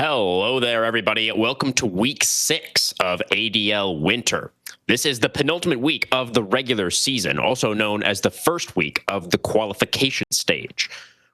Hello there, everybody. Welcome to week 6 of ADL Winter. This is the penultimate week of the regular season, also known as the first week of the qualification stage.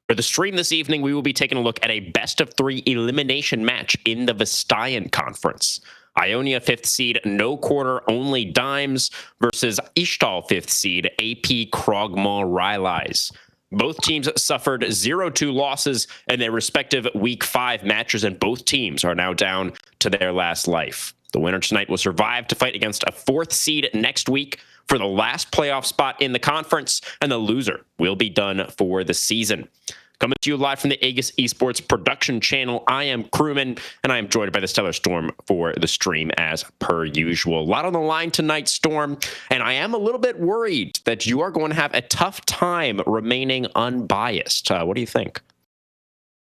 For the stream this evening, we will be taking a look at a best-of-3 elimination match in the Vestayan Conference. Ionia 5th seed, no quarter, only dimes, versus Ishtal 5th seed, AP KrogMaw Rylais. Both teams suffered 0-2 losses in their respective Week 5 matches, and both teams are now down to their last life. The winner tonight will survive to fight against a 4th seed next week for the last playoff spot in the conference, and the loser will be done for the season. Coming to you live from the Aegis Esports production channel, I am Crewman, and I am joined by the Stellar Storm for the stream as per usual. A lot on the line tonight, Storm, and I am a little bit worried that you are going to have a tough time remaining unbiased. What do you think?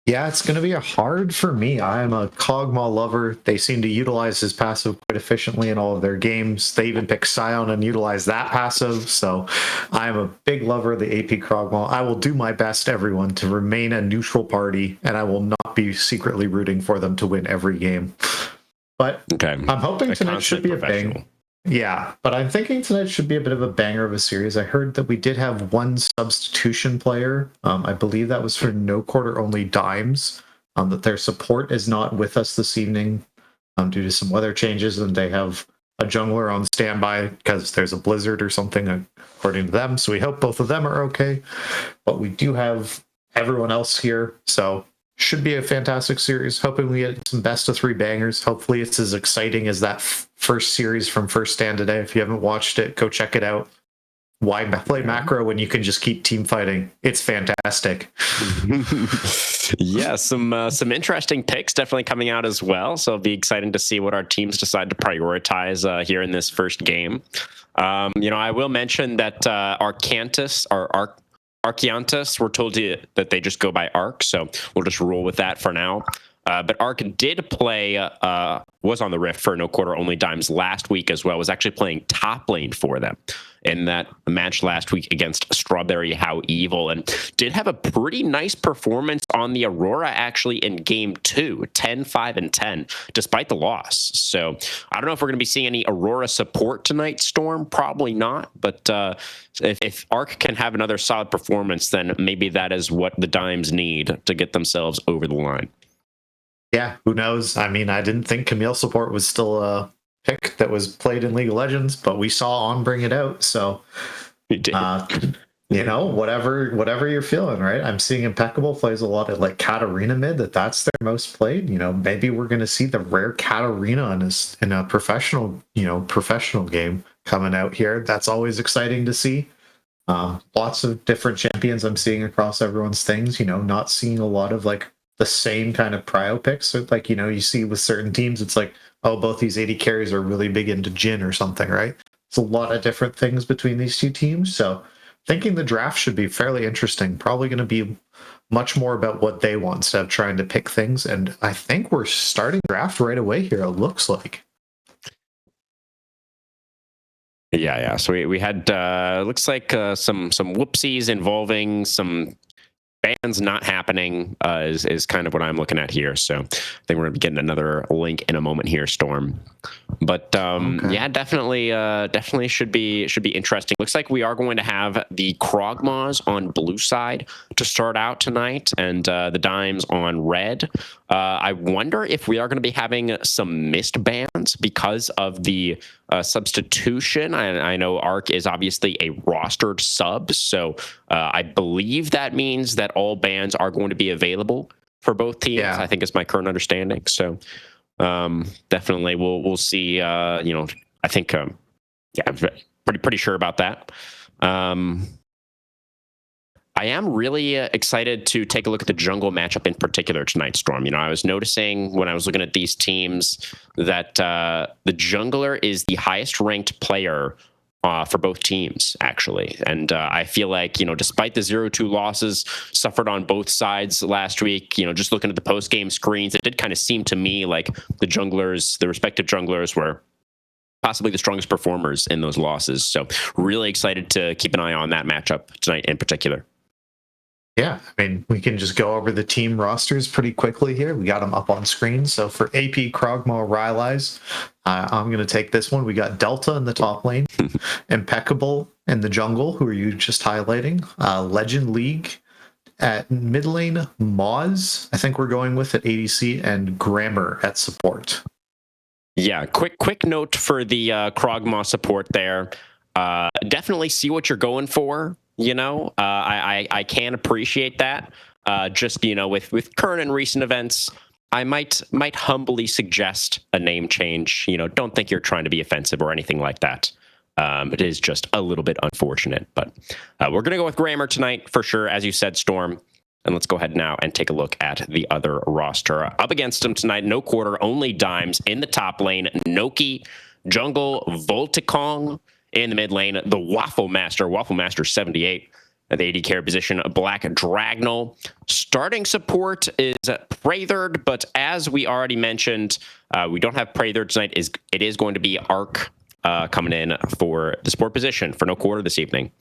Yeah, it's going to be hard for me. I am a KrogMaw lover. They seem to utilize his passive quite efficiently in all of their games. They even pick Scion and utilize that passive. So I am a big lover of the AP KrogMaw. I will do my best, everyone, to remain a neutral party, and I will not be secretly rooting for them to win every game. But okay. I'm hoping tonight should be a bang. Yeah, but I'm thinking tonight should be a bit of a banger of a series. I heard that we did have one substitution player. I believe that was for no quarter, only dimes. That their support is not with us this evening due to some weather changes, and they have a jungler on standby because there's a blizzard or something, according to them. So we hope both of them are okay. But we do have everyone else here, so should be a fantastic series. Hoping we get some best of 3 bangers. Hopefully it's as exciting as that first series from First Stand today. If you haven't watched it, go check it out. Why play macro when you can just keep team fighting? It's fantastic. Yeah, some interesting picks definitely coming out as well. So it'll be exciting to see what our teams decide to prioritize here in this first game. I will mention that Arcantus, or Arcantus, we're told that they just go by Arc, so we'll just roll with that for now. But Arc did play, was on the Rift for no quarter, only dimes last week as well, was actually playing top lane for them in that match last week against Strawberry How Evil, and did have a pretty nice performance on the Aurora actually in game 2, 10-5-10, despite the loss. So I don't know if we're going to be seeing any Aurora support tonight, Storm, probably not, but if Arc can have another solid performance, then maybe that is what the dimes need to get themselves over the line. Yeah, who knows? I mean, I didn't think Camille support was still a pick that was played in League of Legends, but we saw On bring it out. So, whatever you're feeling, right? I'm seeing Impeccable plays a lot of like Katarina mid. That's their most played. Maybe we're going to see the rare Katarina in a professional game coming out here. That's always exciting to see. Lots of different champions I'm seeing across everyone's things. Not seeing a lot of like the same kind of prio picks. So like, you see with certain teams, it's like, oh, both these 80 carries are really big into Jhin or something, right? It's a lot of different things between these two teams. So thinking the draft should be fairly interesting. Probably going to be much more about what they want instead of trying to pick things. And I think we're starting draft right away here, it looks like. Yeah. So we had, looks like some whoopsies involving some bans not happening is kind of what I'm looking at here. So I think we're going to be getting another link in a moment here, Storm. But okay. Yeah, definitely should be interesting. Looks like we are going to have the KrogMaws on blue side to start out tonight, and the dimes on red. I wonder if we are going to be having some missed bans because of the substitution. I know Arc is obviously a rostered sub, so I believe that means that all bans are going to be available for both teams. Yeah. I think is my current understanding. So definitely we'll see. I think I'm pretty sure about that. I am really excited to take a look at the jungle matchup in particular tonight, Storm. I was noticing when I was looking at these teams that the jungler is the highest ranked player for both teams, actually. And I feel like, despite the 0-2 losses suffered on both sides last week, just looking at the post-game screens, it did kind of seem to me like the respective junglers were possibly the strongest performers in those losses. So really excited to keep an eye on that matchup tonight in particular. Yeah, I mean, we can just go over the team rosters pretty quickly here. We got them up on screen. So for AP, KrogMaw, Rylais, I'm going to take this one. We got Delta in the top lane, Impeccable in the jungle, who are you just highlighting, Legend League at mid lane, Moz, I think we're going with at ADC, and Grammar at support. Yeah, quick note for the KrogMaw support there. Definitely see what you're going for. I can appreciate that. Just with current and recent events, I might humbly suggest a name change. Don't think you're trying to be offensive or anything like that. It is just a little bit unfortunate, but we're gonna go with Grammar tonight for sure, as you said, Storm. And let's go ahead now and take a look at the other roster. Up against him tonight, no quarter, only dimes in the top lane. Noki, jungle, Volticong in the mid lane. The Waffle Master 78 at the AD carry position. Black Dragnel. Starting support is Praetherd, but as we already mentioned, we don't have Praetherd tonight. It is going to be Arc coming in for the support position for no quarter this evening.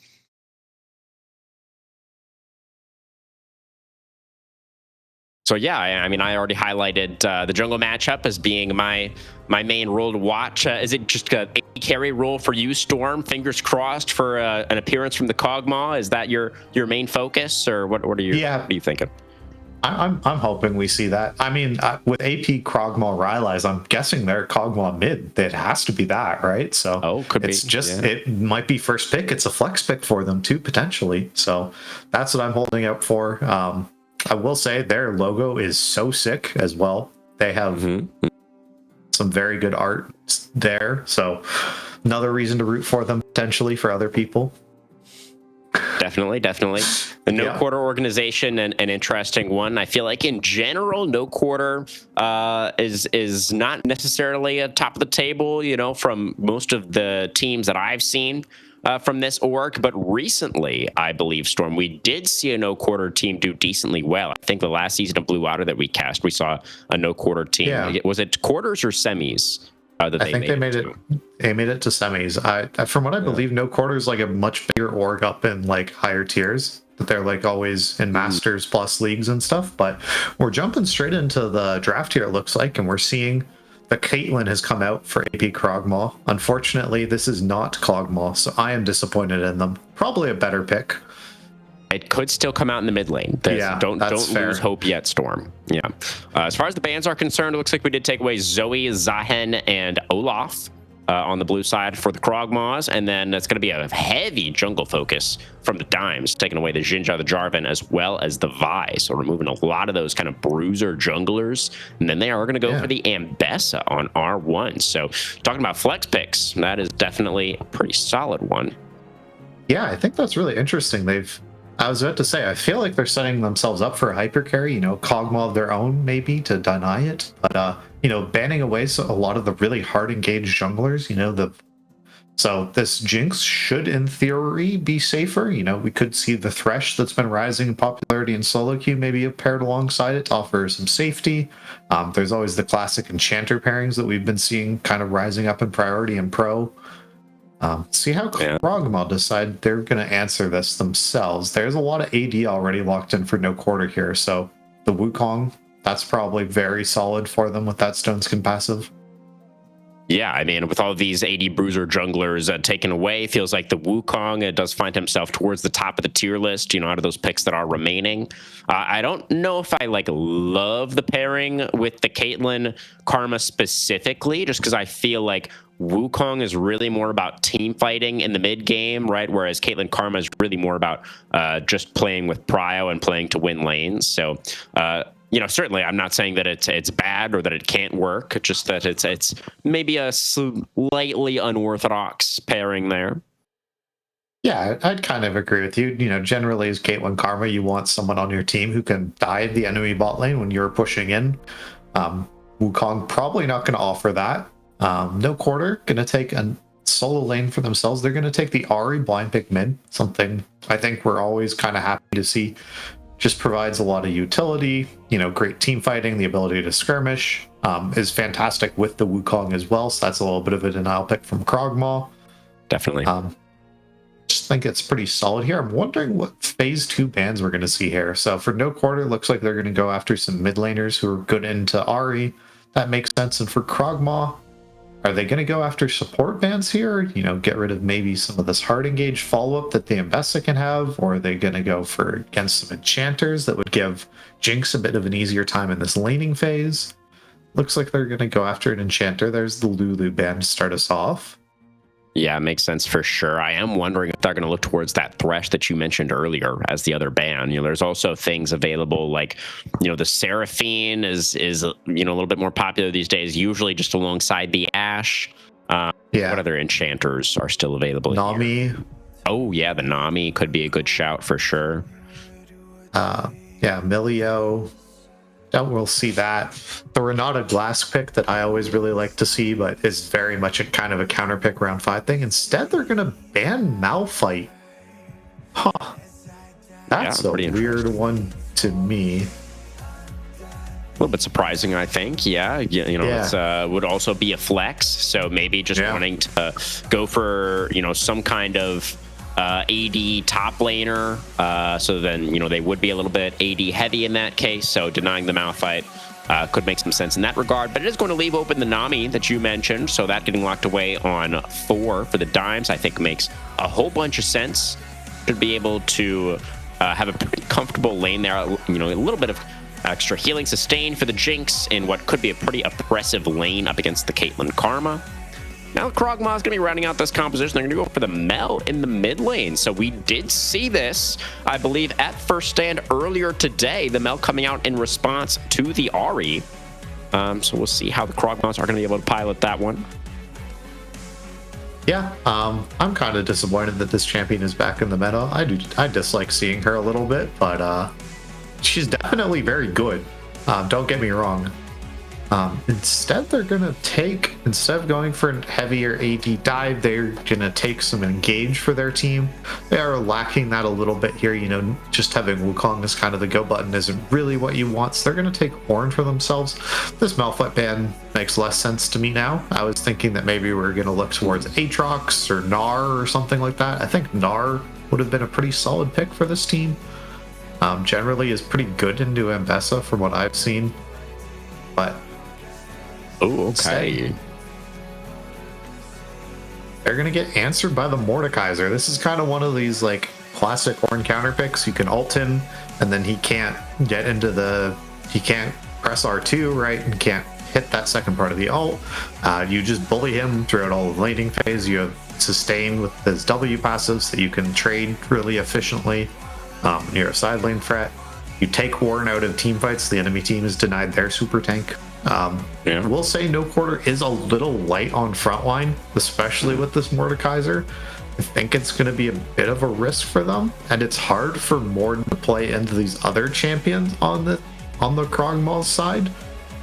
So yeah, I mean, I already highlighted the jungle matchup as being my main role to watch. Is it just a carry role for you, Storm? Fingers crossed for an appearance from the KrogMaw. Is that your main focus, or what are you? Yeah. What are you thinking? I'm hoping we see that. I mean, with AP, KrogMaw, Rylais, I'm guessing they're KrogMaw mid. It has to be that, right? So could it's be. Just Yeah. It might be first pick. It's a flex pick for them too, potentially. So that's what I'm holding out for. I will say their logo is so sick as well. They have some very good art there. So another reason to root for them potentially for other people. Definitely. The No Quarter organization, an interesting one. I feel like in general, No Quarter is not necessarily a top of the table, from most of the teams that I've seen from this org. But recently, I believe, Storm, we did see a No Quarter team do decently well. I think the last season of Blue Water that we cast, we saw a No Quarter team. Yeah. Was it quarters or semis? I think they made it. They made it to semis. From what I believe, No Quarter is like a much bigger org up in like higher tiers. That they're like always in Masters plus leagues and stuff. But we're jumping straight into the draft here. It looks like, and we're seeing that Caitlyn has come out for AP KrogMaw. Unfortunately, this is not KrogMaw, so I am disappointed in them. Probably a better pick. It could still come out in the mid lane. Don't lose hope yet, Storm. Yeah. As far as the bans are concerned, it looks like we did take away Zoe, Zahen, and Olaf on the blue side for the KrogMaws, and then it's going to be a heavy jungle focus from the Dimes, taking away the Jinja, the Jarvan, as well as the Vi. So removing a lot of those kind of bruiser junglers, and then they are going to go for the Ambessa on R1. So talking about flex picks, that is definitely a pretty solid one. Yeah, I think that's really interesting. I was about to say, I feel like they're setting themselves up for a hyper carry, KrogMaw of their own, maybe, to deny it. But, banning away a lot of the really hard engaged junglers, so this Jinx should, in theory, be safer. We could see the Thresh that's been rising in popularity in solo queue maybe paired alongside it to offer some safety. There's always the classic Enchanter pairings that we've been seeing kind of rising up in priority and pro. See how KrogMaw decide they're going to answer this themselves. There's a lot of AD already locked in for No Quarter here, so the Wukong, that's probably very solid for them with that Stone Skin passive. Yeah, I mean, with all these AD bruiser junglers taken away, feels like the Wukong does find himself towards the top of the tier list, out of those picks that are remaining. I don't know if I love the pairing with the Caitlyn Karma specifically, just because I feel like Wukong is really more about team fighting in the mid game, right? Whereas Caitlyn Karma is really more about just playing with prio and playing to win lanes. So, certainly I'm not saying that it's bad or that it can't work. Just that it's maybe a slightly unorthodox pairing there. Yeah, I'd kind of agree with you. Generally as Caitlyn Karma, you want someone on your team who can dive the enemy bot lane when you're pushing in. Wukong probably not going to offer that. No Quarter going to take a solo lane for themselves. They're going to take the Ahri blind pick mid, something I think we're always kind of happy to see. Just provides a lot of utility, great team fighting, the ability to skirmish is fantastic with the Wukong as well. So that's a little bit of a denial pick from KrogMaw. Definitely. just think it's pretty solid here. I'm wondering what phase 2 bans we're going to see here. So for no quarter, looks like they're going to go after some mid laners who are good into Ahri. That makes sense. And for KrogMaw, are they going to go after support bans here? You know, get rid of maybe some of this hard engage follow-up that the Ambessa can have? Or are they going to go for against some enchanters that would give Jinx a bit of an easier time in this laning phase? Looks like they're going to go after an enchanter. There's the Lulu ban to start us off. Yeah, it makes sense for sure. I am wondering if they're going to look towards that Thresh that you mentioned earlier as the other ban. You know, there's also things available like, you know, the Seraphine is you know, a little bit more popular these days, usually just alongside the Ashe. What other enchanters are still available? Nami. Here? Oh, yeah, the Nami could be a good shout for sure. Yeah, Milio. We'll see that. The Renata Glass pick that I always really like to see, but is very much a kind of a counter pick round 5 thing. Instead, they're going to ban Malphite. Huh. That's a weird one to me. A little bit surprising, I think. Yeah, you know, it would also be a flex. So maybe just wanting to go for, you know, some kind of AD top laner, so then, you know, they would be a little bit AD heavy in that case, so denying the Malphite could make some sense in that regard, but it is going to leave open the Nami that you mentioned, so that getting locked away on 4 for the Dimes I think makes a whole bunch of sense. Should be able to have a pretty comfortable lane there, you know, a little bit of extra healing sustain for the Jinx in what could be a pretty oppressive lane up against the Caitlyn Karma. Now KrogMaw is going to be rounding out this composition. They're going to go for the Mel in the mid lane. So we did see this, I believe, at First Stand earlier today. The Mel coming out in response to the Ahri. So we'll see how the KrogMaws are going to be able to pilot that one. Yeah, I'm kind of disappointed that this champion is back in the meta. I dislike seeing her a little bit, but she's definitely very good. Don't get me wrong. Instead, they're going to take, instead of going for a heavier AD dive, they're going to take some engage for their team. They are lacking that a little bit here. You know, just having Wukong as kind of the go button isn't really what you want. So they're going to take Horn for themselves. This Malphite ban makes less sense to me now. I was thinking that maybe we're going to look towards Aatrox or Gnar or something like that. I think Gnar would have been a pretty solid pick for this team. Generally is pretty good into Ambessa from what I've seen. But oh, okay. They're going to get answered by the Mordekaiser. This is kind of one of these like classic Horn counter picks. You can ult him, and then he can't get into the... He can't press R2, right? And can't hit that second part of the ult. You just bully him throughout all the laning phase. You have sustain with his W passives that you can trade really efficiently near a side lane threat. You take Warren out of team fights. The enemy team is denied their super tank. We'll say no quarter is a little light on frontline, especially with this Mordekaiser. I think it's going to be a bit of a risk for them, and it's hard for Mord to play into these other champions on the KrogMaw's side.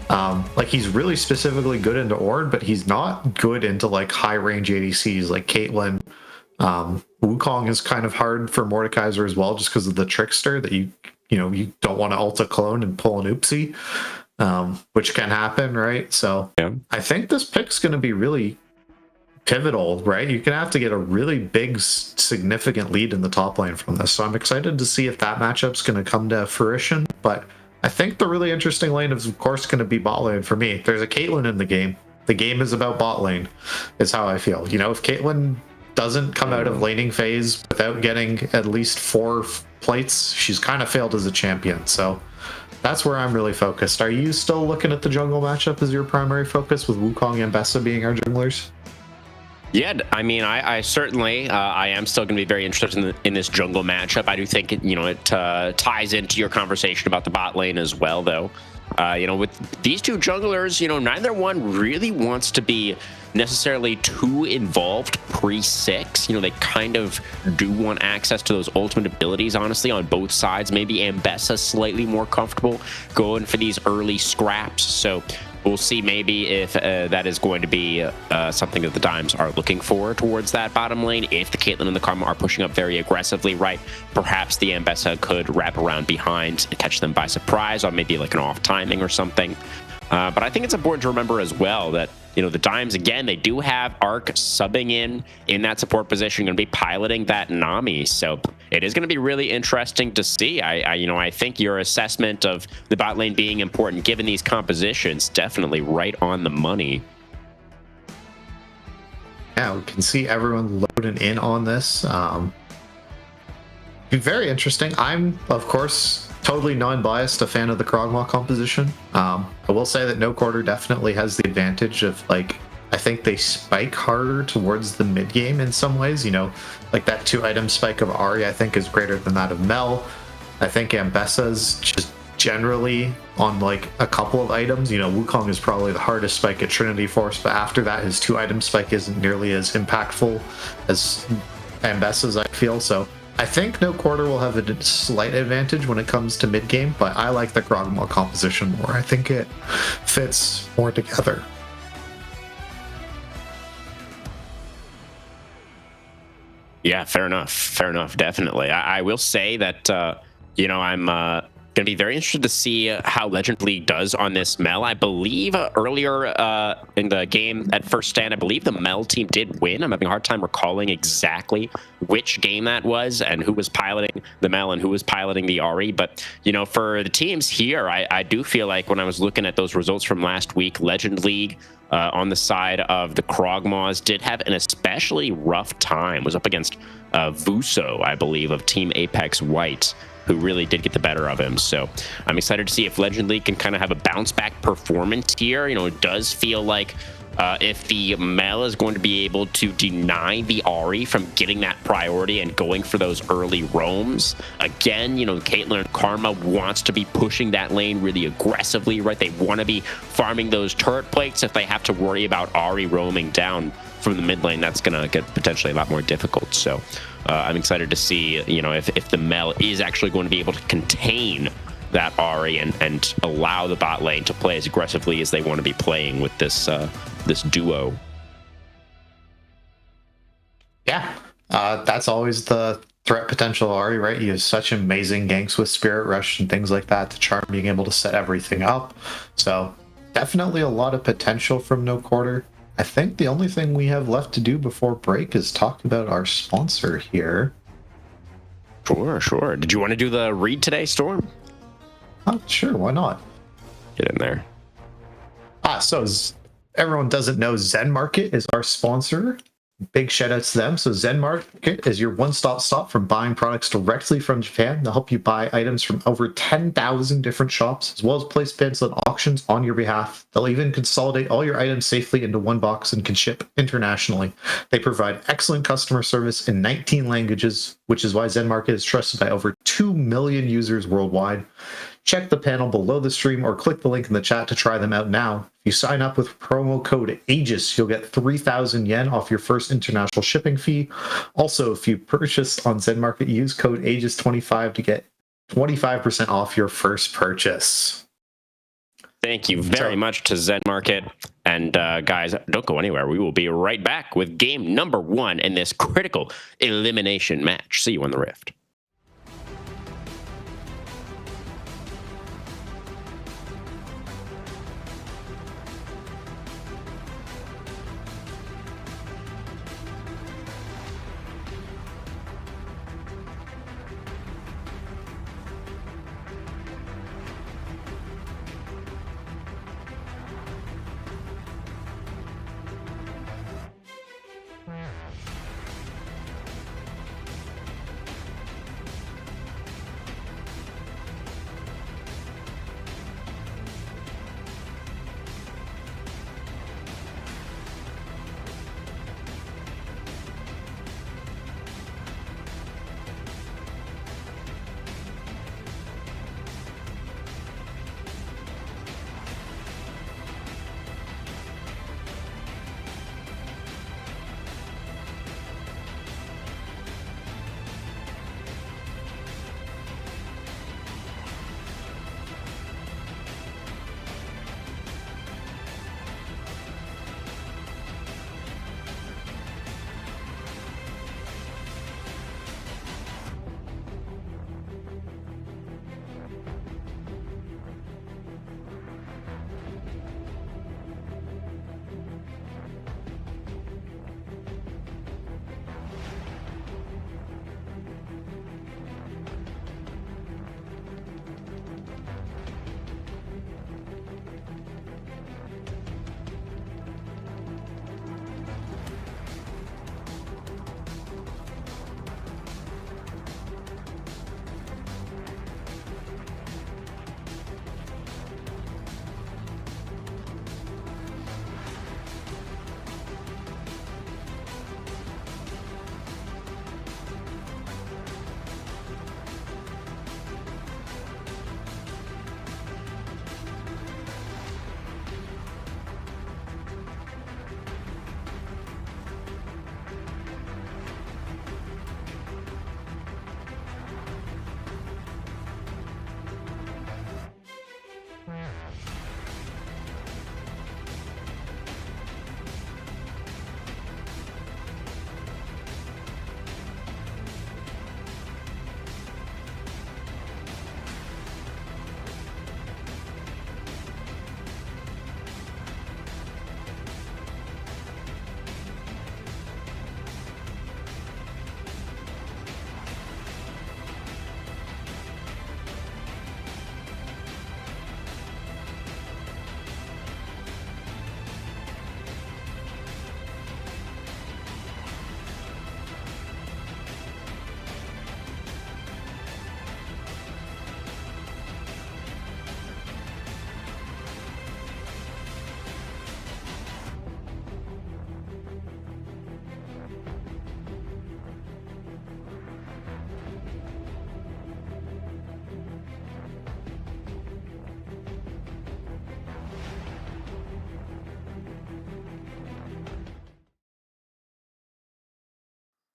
Like he's really specifically good into Ord, but he's not good into like high range ADCs like Caitlyn. Wukong is kind of hard for Mordekaiser as well, just because of the trickster that you don't want to ult a clone and pull an oopsie. Which can happen, right? So I think this pick's going to be really pivotal, right? You're going to have to get a really big, significant lead in the top lane from this. So I'm excited to see if that matchup's going to come to fruition. But I think the really interesting lane is, of course, going to be bot lane for me. There's a Caitlyn in the game. The game is about bot lane, is how I feel. You know, if Caitlyn doesn't come out of laning phase without getting at least 4 plates, she's kind of failed as a champion. So that's where I'm really focused. Are you still looking at the jungle matchup as your primary focus, with Wukong and Bessa being our junglers? Yeah, I mean, I certainly I am still going to be very interested in this jungle matchup. I do think it ties into your conversation about the bot lane as well, though. With these two junglers, neither one really wants to be necessarily too involved pre-6. They kind of do want access to those ultimate abilities, honestly, on both sides. Maybe Ambessa slightly more comfortable going for these early scraps. So we'll see maybe if that is going to be something that the Dimes are looking for towards that bottom lane. If the Caitlyn and the Karma are pushing up very aggressively, right, perhaps the Ambessa could wrap around behind and catch them by surprise on maybe like an off timing or something. But I think it's important to remember as well that the Dimes, again, they do have Arc subbing in that support position, going to be piloting that Nami. So it is going to be really interesting to see. I think your assessment of the bot lane being important, given these compositions, definitely right on the money. Yeah, we can see everyone loading in on this. Be very interesting. I'm, of course, totally non-biased, a fan of the KrogMaw composition. I will say that No Quarter definitely has the advantage of, like, I think they spike harder towards the mid game in some ways. Like that 2-item spike of Ahri, I think, is greater than that of Mel. I think Ambessa's just generally on like a couple of items. Wukong is probably the hardest spike at Trinity Force, but after that, his 2-item spike isn't nearly as impactful as Ambessa's, I feel. So I think No Quarter will have a slight advantage when it comes to mid game, but I like the KrogMaw composition more. I think it fits more together. Yeah, fair enough, definitely. I will say that I'm going to be very interested to see how Legend League does on this Mel. I believe earlier in the game at first stand, I believe the Mel team did win. I'm having a hard time recalling exactly which game that was and who was piloting the Mel and who was piloting the Ahri. But, for the teams here, I do feel like when I was looking at those results from last week, Legend League on the side of the KrogMaws did have an especially rough time. Was up against Vuso, I believe, of Team Apex White, who really did get the better of him. So I'm excited to see if Legend League can kind of have a bounce back performance here. It does feel like if the Mel is going to be able to deny the Ahri from getting that priority and going for those early roams, again, Caitlyn and Karma wants to be pushing that lane really aggressively, right? They want to be farming those turret plates. If they have to worry about Ahri roaming down from the mid lane, that's going to get potentially a lot more difficult. So I'm excited to see, if the Mel is actually going to be able to contain that Ahri and allow the bot lane to play as aggressively as they want to be playing with this this duo. Yeah, that's always the threat potential Ahri, right? You have such amazing ganks with Spirit Rush and things like that to charm being able to set everything up. So definitely a lot of potential from No Quarter. I think the only thing we have left to do before break is talk about our sponsor here. Sure. Did you want to do the read today, Storm? Oh, sure, why not? Get in there. So everyone doesn't know, Zen Market is our sponsor. Big shout outs to them. So Zen Market is your one-stop shop from buying products directly from Japan. They'll help you buy items from over 10,000 different shops, as well as place bids on auctions on your behalf. They'll even consolidate all your items safely into one box and can ship internationally. They provide excellent customer service in 19 languages, which is why Zen Market is trusted by over 2 million users worldwide. Check the panel below the stream or click the link in the chat to try them out now. If you sign up with promo code Aegis, you'll get 3,000 yen off your first international shipping fee. Also, if you purchase on Zen Market, use code Aegis25 to get 25% off your first purchase. Thank you very much to Zen Market. And guys, don't go anywhere. We will be right back with game number 1 in this critical elimination match. See you on the Rift.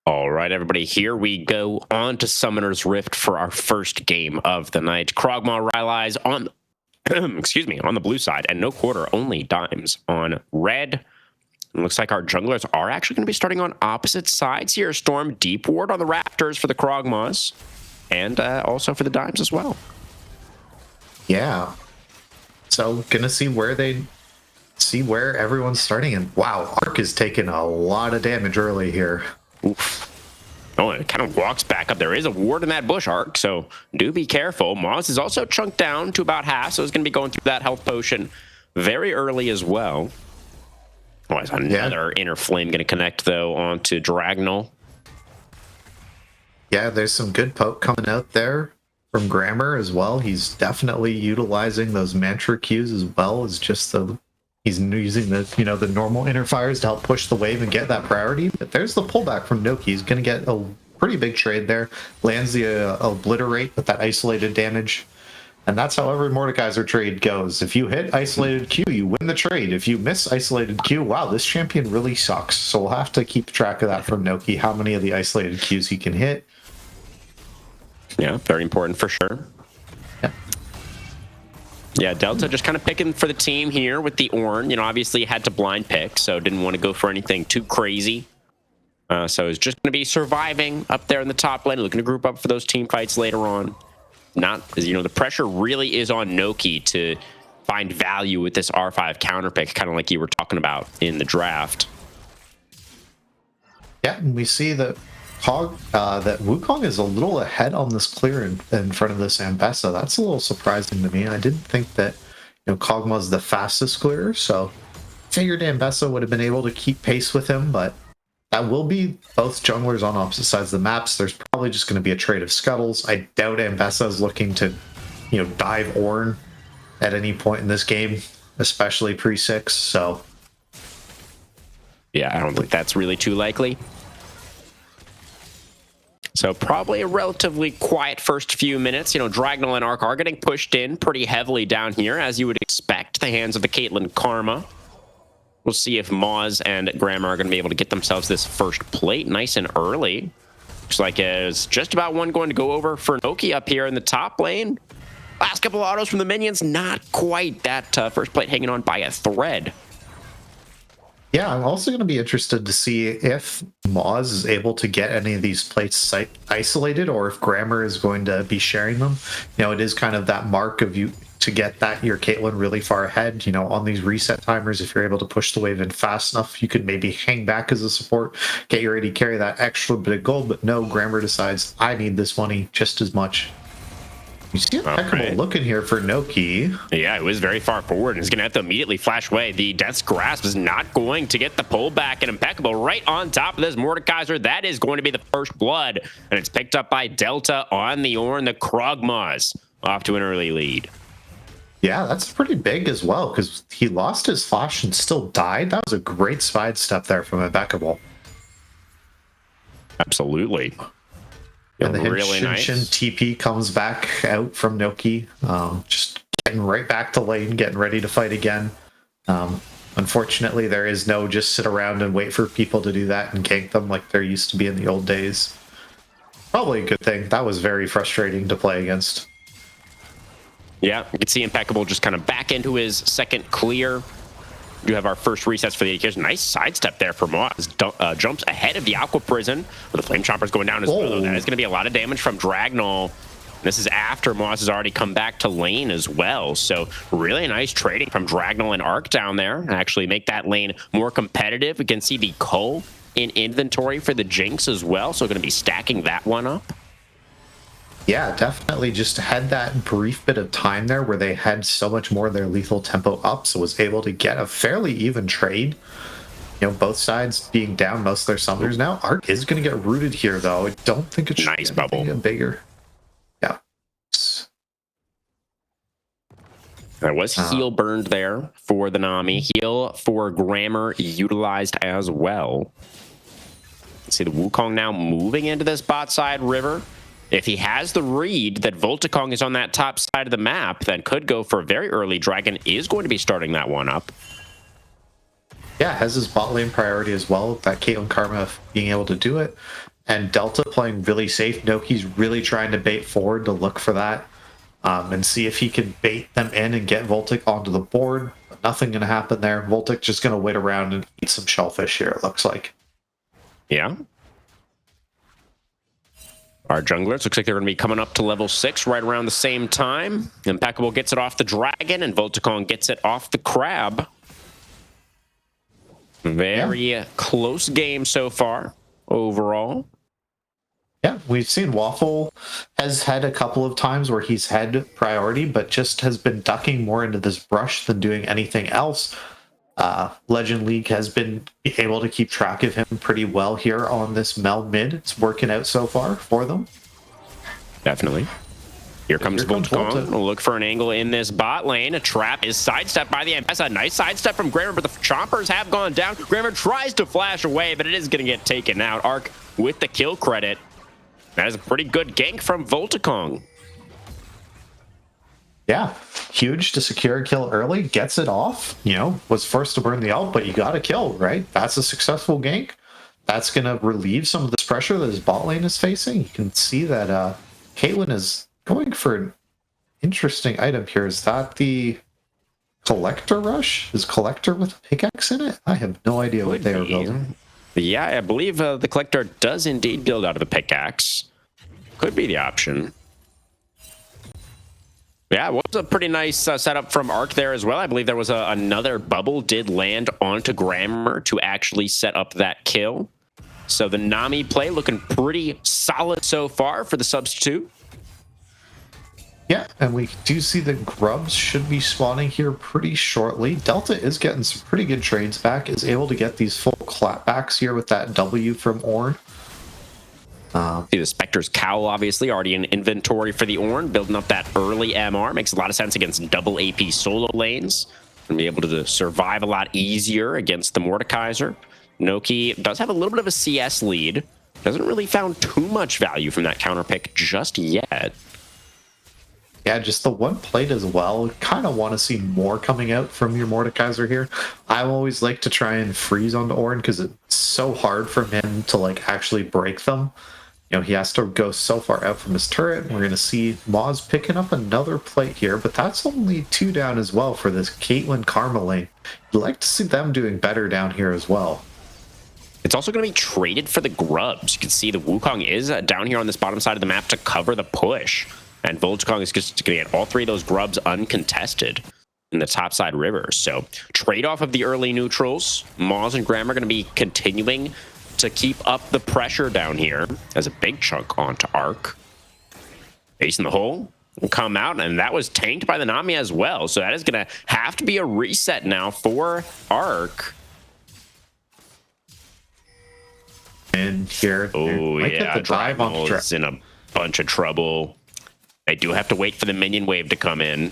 All right, everybody, here we go on to Summoner's Rift for our first game of the night. KrogMaw Rylais on, excuse me, on the blue side, and no quarter, only dimes on red. It looks like our junglers are actually going to be starting on opposite sides here. Storm Deep Ward on the Raptors for the KrogMaws, and also for the dimes as well. Yeah. So gonna see where everyone's starting, and wow, Arc is taking a lot of damage early here. Oof. Oh, it kind of walks back up. There is a ward in that bush, Arc, so do be careful. Moz is also chunked down to about half, so he's going to be going through that health potion very early as well. Oh, there's another inner flame going to connect, though, onto Dragnal. Yeah, there's some good poke coming out there from Grammar as well. He's definitely utilizing those mantra Qs as well as just the... He's using the normal inner fires to help push the wave and get that priority. But there's the pullback from Noki. He's going to get a pretty big trade there. Lands the obliterate with that isolated damage. And that's how every Mordekaiser trade goes. If you hit isolated Q, you win the trade. If you miss isolated Q, wow, this champion really sucks. So we'll have to keep track of that from Noki, how many of the isolated Qs he can hit. Yeah, very important for sure. Yeah, Delta just kind of picking for the team here with the Ornn. You know, obviously had to blind pick, so didn't want to go for anything too crazy. So it's just going to be surviving up there in the top lane, looking to group up for those team fights later on. The pressure really is on Noki to find value with this R5 counter pick, kind of like you were talking about in the draft. Yeah, and we see that that Wukong is a little ahead on this clear in front of this Ambessa. That's a little surprising to me. I didn't think that KrogMaw's the fastest clearer, so figured Ambessa would have been able to keep pace with him, but that will be both junglers on opposite sides of the maps. There's probably just going to be a trade of scuttles. I doubt Ambessa is looking to dive Ornn at any point in this game, especially pre-6, so yeah, I don't think that's really too likely. So probably a relatively quiet first few minutes. Dragnal and Arc are getting pushed in pretty heavily down here, as you would expect, the hands of the Caitlyn Karma. We'll see if Moz and Grammar are going to be able to get themselves this first plate nice and early. Looks like it's just about one going to go over for Noki up here in the top lane. Last couple of autos from the minions, not quite that first plate hanging on by a thread. Yeah, I'm also going to be interested to see if Moz is able to get any of these plates isolated, or if Grammar is going to be sharing them. It is kind of that mark of you to get your Caitlyn really far ahead. On these reset timers, if you're able to push the wave in fast enough, you could maybe hang back as a support, get you ready to carry that extra bit of gold. But no, Grammar decides, I need this money just as much. You see impeccable looking here for Noki. Yeah, it was very far forward, and he's going to have to immediately flash away. The Death's Grasp is not going to get the pullback, and impeccable right on top of this Mordekaiser. That is going to be the first blood, and it's picked up by Delta on the Ornn. The KrogMaws off to an early lead. Yeah, that's pretty big as well, because he lost his flash and still died. That was a great side step there from impeccable. Absolutely. And the really nice TP comes back out from Noki, just getting right back to lane, getting ready to fight again. Unfortunately, there is no just sit around and wait for people to do that and gank them like there used to be in the old days. Probably a good thing. That was very frustrating to play against. Yeah, you can see impeccable just kind of back into his second clear. We do have our first resets for the Aegis. Nice sidestep there for Moz. Jumps ahead of the Aqua Prison. But the Flame Chomper's going down as well. That is going to be a lot of damage from Dragnal. This is after Moz has already come back to lane as well. So really nice trading from Dragnal and Arc down there. And actually make that lane more competitive. We can see the Cull in inventory for the Jinx as well. So going to be stacking that one up. Yeah, definitely just had that brief bit of time there where they had so much more of their lethal tempo up, so was able to get a fairly even trade. Both sides being down most of their summoners now. Arc is going to get rooted here, though. I don't think it should nice bubble. Get bigger. Yeah. There was heal burned there for the Nami. Heal for Grammar utilized as well. See the Wukong now moving into this bot side river. If he has the read that Volticong is on that top side of the map, then could go for a very early. Dragon is going to be starting that one up. Yeah, has his bot lane priority as well. That Caitlyn Karma being able to do it. and Delta playing really safe. Noki's really trying to bait forward to look for that and see if he can bait them in and get Voltic onto the board. But nothing going to happen there. Voltic just going to wait around and eat some shellfish here, it looks like. Yeah. Our junglers looks like they're going to be coming up to level 6 right around the same time. Impeccable gets it off the dragon, and Volticon gets it off the crab. Very close game so far, overall. Yeah, we've seen Waffle has had a couple of times where he's had priority, but just has been ducking more into this brush than doing anything else. Legend League has been able to keep track of him pretty well here on this Mel mid. It's working out so far for them. Definitely. Here comes Volticon. We'll look for an angle in this bot lane. A trap is sidestepped by the MS. A nice sidestep from Grammar, but the chompers have gone down. Grammar tries to flash away, but it is going to get taken out. Arc with the kill credit. That is a pretty good gank from Volticon. Yeah, huge to secure a kill early, gets it off, was first to burn the ult, but you got a kill, right? That's a successful gank. That's going to relieve some of this pressure that his bot lane is facing. You can see that Caitlyn is going for an interesting item here. Is that the Collector Rush? Is Collector with a pickaxe in it? I have no idea what they are building. Yeah, I believe the Collector does indeed build out of the pickaxe. Could be the option. Yeah, it was a pretty nice setup from Arc there as well. I believe there was another bubble did land onto Grammar to actually set up that kill. So the Nami play looking pretty solid so far for the substitute. Yeah, and we do see that Grubs should be spawning here pretty shortly. Delta is getting some pretty good trades back, is able to get these full clapbacks here with that W from Ornn. See the Spectre's Cowl, obviously, already in inventory for the Ornn, building up that early MR. Makes a lot of sense against double AP solo lanes. And be able to survive a lot easier against the Mordekaiser. Noki does have a little bit of a CS lead. Doesn't really found too much value from that counter pick just yet. Yeah, just the one plate as well. Kind of want to see more coming out from your Mordekaiser here. I always like to try and freeze onto Ornn because it's so hard for him to actually break them. He has to go so far out from his turret. We're going to see Maw's picking up another plate here, but that's only 2 down as well for this Caitlyn Karma lane. You'd like to see them doing better down here as well. It's also going to be traded for the Grubs. You can see the Wukong is down here on this bottom side of the map to cover the push. And Volticon is just going to get all 3 of those Grubs uncontested in the topside river. So trade off of the early neutrals. Mawz and Graham are going to be continuing to keep up the pressure down here as a big chunk onto Arc. Ace in the hole will come out, and that was tanked by the Nami as well. So that is going to have to be a reset now for Arc. And here, oh yeah, drive is in a bunch of trouble. They do have to wait for the minion wave to come in.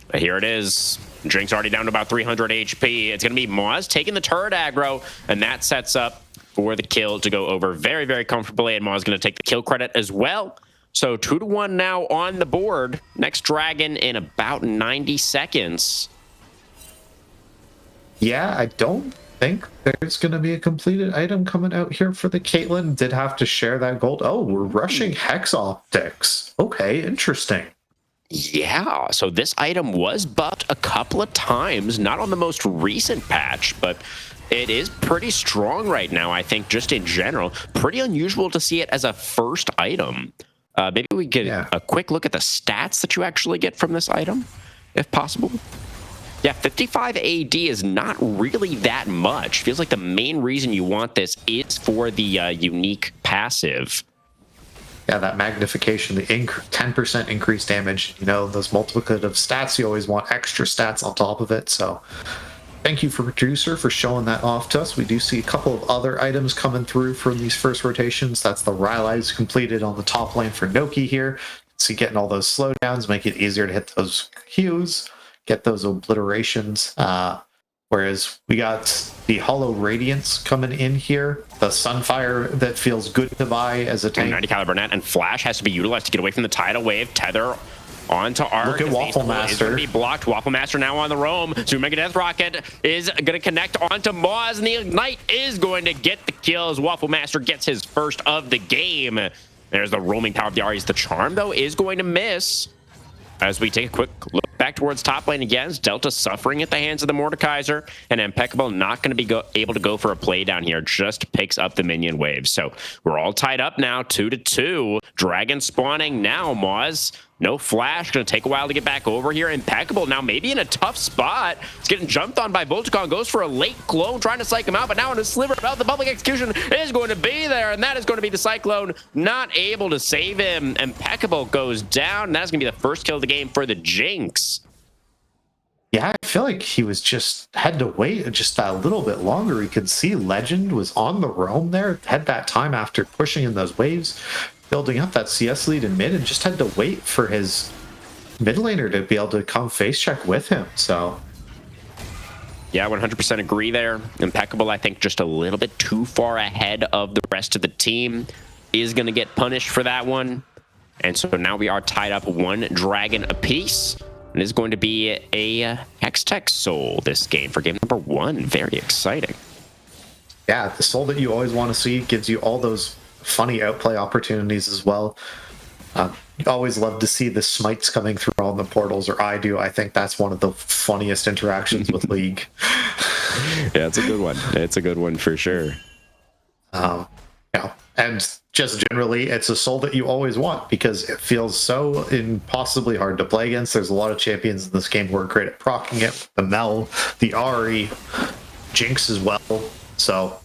But here it is. Drink's already down to about 300 HP. It's going to be Mawz taking the turret aggro, and that sets up for the kill to go over very, very comfortably. And Mawz going to take the kill credit as well. So 2-1 now on the board. Next dragon in about 90 seconds. Yeah, I don't think there's going to be a completed item coming out here for the Caitlyn. Did have to share that gold. Oh, we're rushing Hex Optics. Okay, interesting. Yeah, so this item was buffed a couple of times, not on the most recent patch, but it is pretty strong right now, I think, just in general. Pretty unusual to see it as a first item. Maybe we get a quick look at the stats that you actually get from this item, if possible. Yeah, 55 AD is not really that much. Feels like the main reason you want this is for the unique passive. Yeah, that magnification, the 10% increased damage, those multiplicative stats, you always want extra stats on top of it. So thank you for Producer for showing that off to us. We do see a couple of other items coming through from these first rotations. That's the Rylais completed on the top lane for Noki here. So getting all those slowdowns, make it easier to hit those Qs, get those obliterations. Whereas we got the Hollow Radiance coming in here, the Sunfire that feels good to buy as a tank. 90 caliber net, and Flash has to be utilized to get away from the tidal wave. Tether onto Arc. Look at Waffle Master. Is going to be blocked. Waffle Master now on the roam. So Mega Death Rocket is going to connect onto Moz, and the Ignite is going to get the kills. Waffle Master gets his first of the game. There's the roaming power of the Aries. The Charm, though, is going to miss. As we take a quick look back towards top lane again, Delta suffering at the hands of the Mordekaiser, and Impeccable not going to be able to go for a play down here, just picks up the minion wave. So we're all tied up now, 2-2. Dragon spawning now, Moz. No flash, going to take a while to get back over here. Impeccable now maybe in a tough spot. It's getting jumped on by Volticon, goes for a late clone, trying to psych him out, but now in a sliver about the public execution is going to be there, and that is going to be the Cyclone, not able to save him. Impeccable goes down, and that's going to be the first kill of the game for the Jinx. Yeah, I feel like he was just had to wait just a little bit longer. You could see Legend was on the roam there, had that time after pushing in those waves, building up that CS lead in mid, and just had to wait for his mid laner to be able to come face check with him. So yeah, 100% agree there. Impeccable, I think, just a little bit too far ahead of the rest of the team, is going to get punished for that one. And so now we are tied up 1 dragon apiece. And it's going to be a Hextech Soul this game for game number 1. Very exciting. Yeah, the soul that you always want to see, gives you all those funny outplay opportunities as well. You always love to see the smites coming through on the portals, or I do. I think that's one of the funniest interactions with League. Yeah, it's a good one. It's a good one for sure. Yeah, and just generally, it's a soul that you always want because it feels so impossibly hard to play against. There's a lot of champions in this game who are great at proccing it. The Mel, the Ahri, Jinx as well. So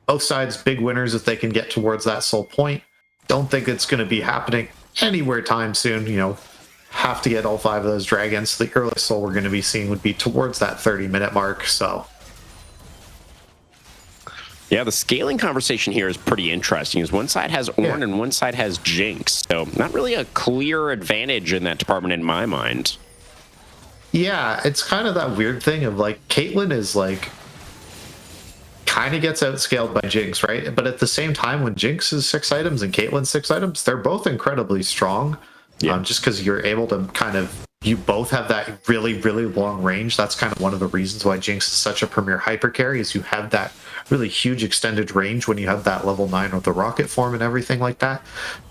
both sides big winners if they can get towards that soul point. Don't think it's going to be happening anywhere time soon. You know, have to get all 5 of those dragons. The earliest soul we're going to be seeing would be towards that 30-minute mark. So yeah, the scaling conversation here is pretty interesting, as one side has Ornn and one side has Jinx. So not really a clear advantage in that department in my mind. Yeah, it's kind of that weird thing of like Caitlyn is like kind of gets outscaled by Jinx, right? But at the same time, when Jinx is 6 items and Caitlyn's 6 items, they're both incredibly strong. Yeah. Just because you're able to kind of, you both have that really, really long range. That's kind of one of the reasons why Jinx is such a premier hyper carry, is you have that really huge extended range when you have that level 9 with the rocket form and everything like that.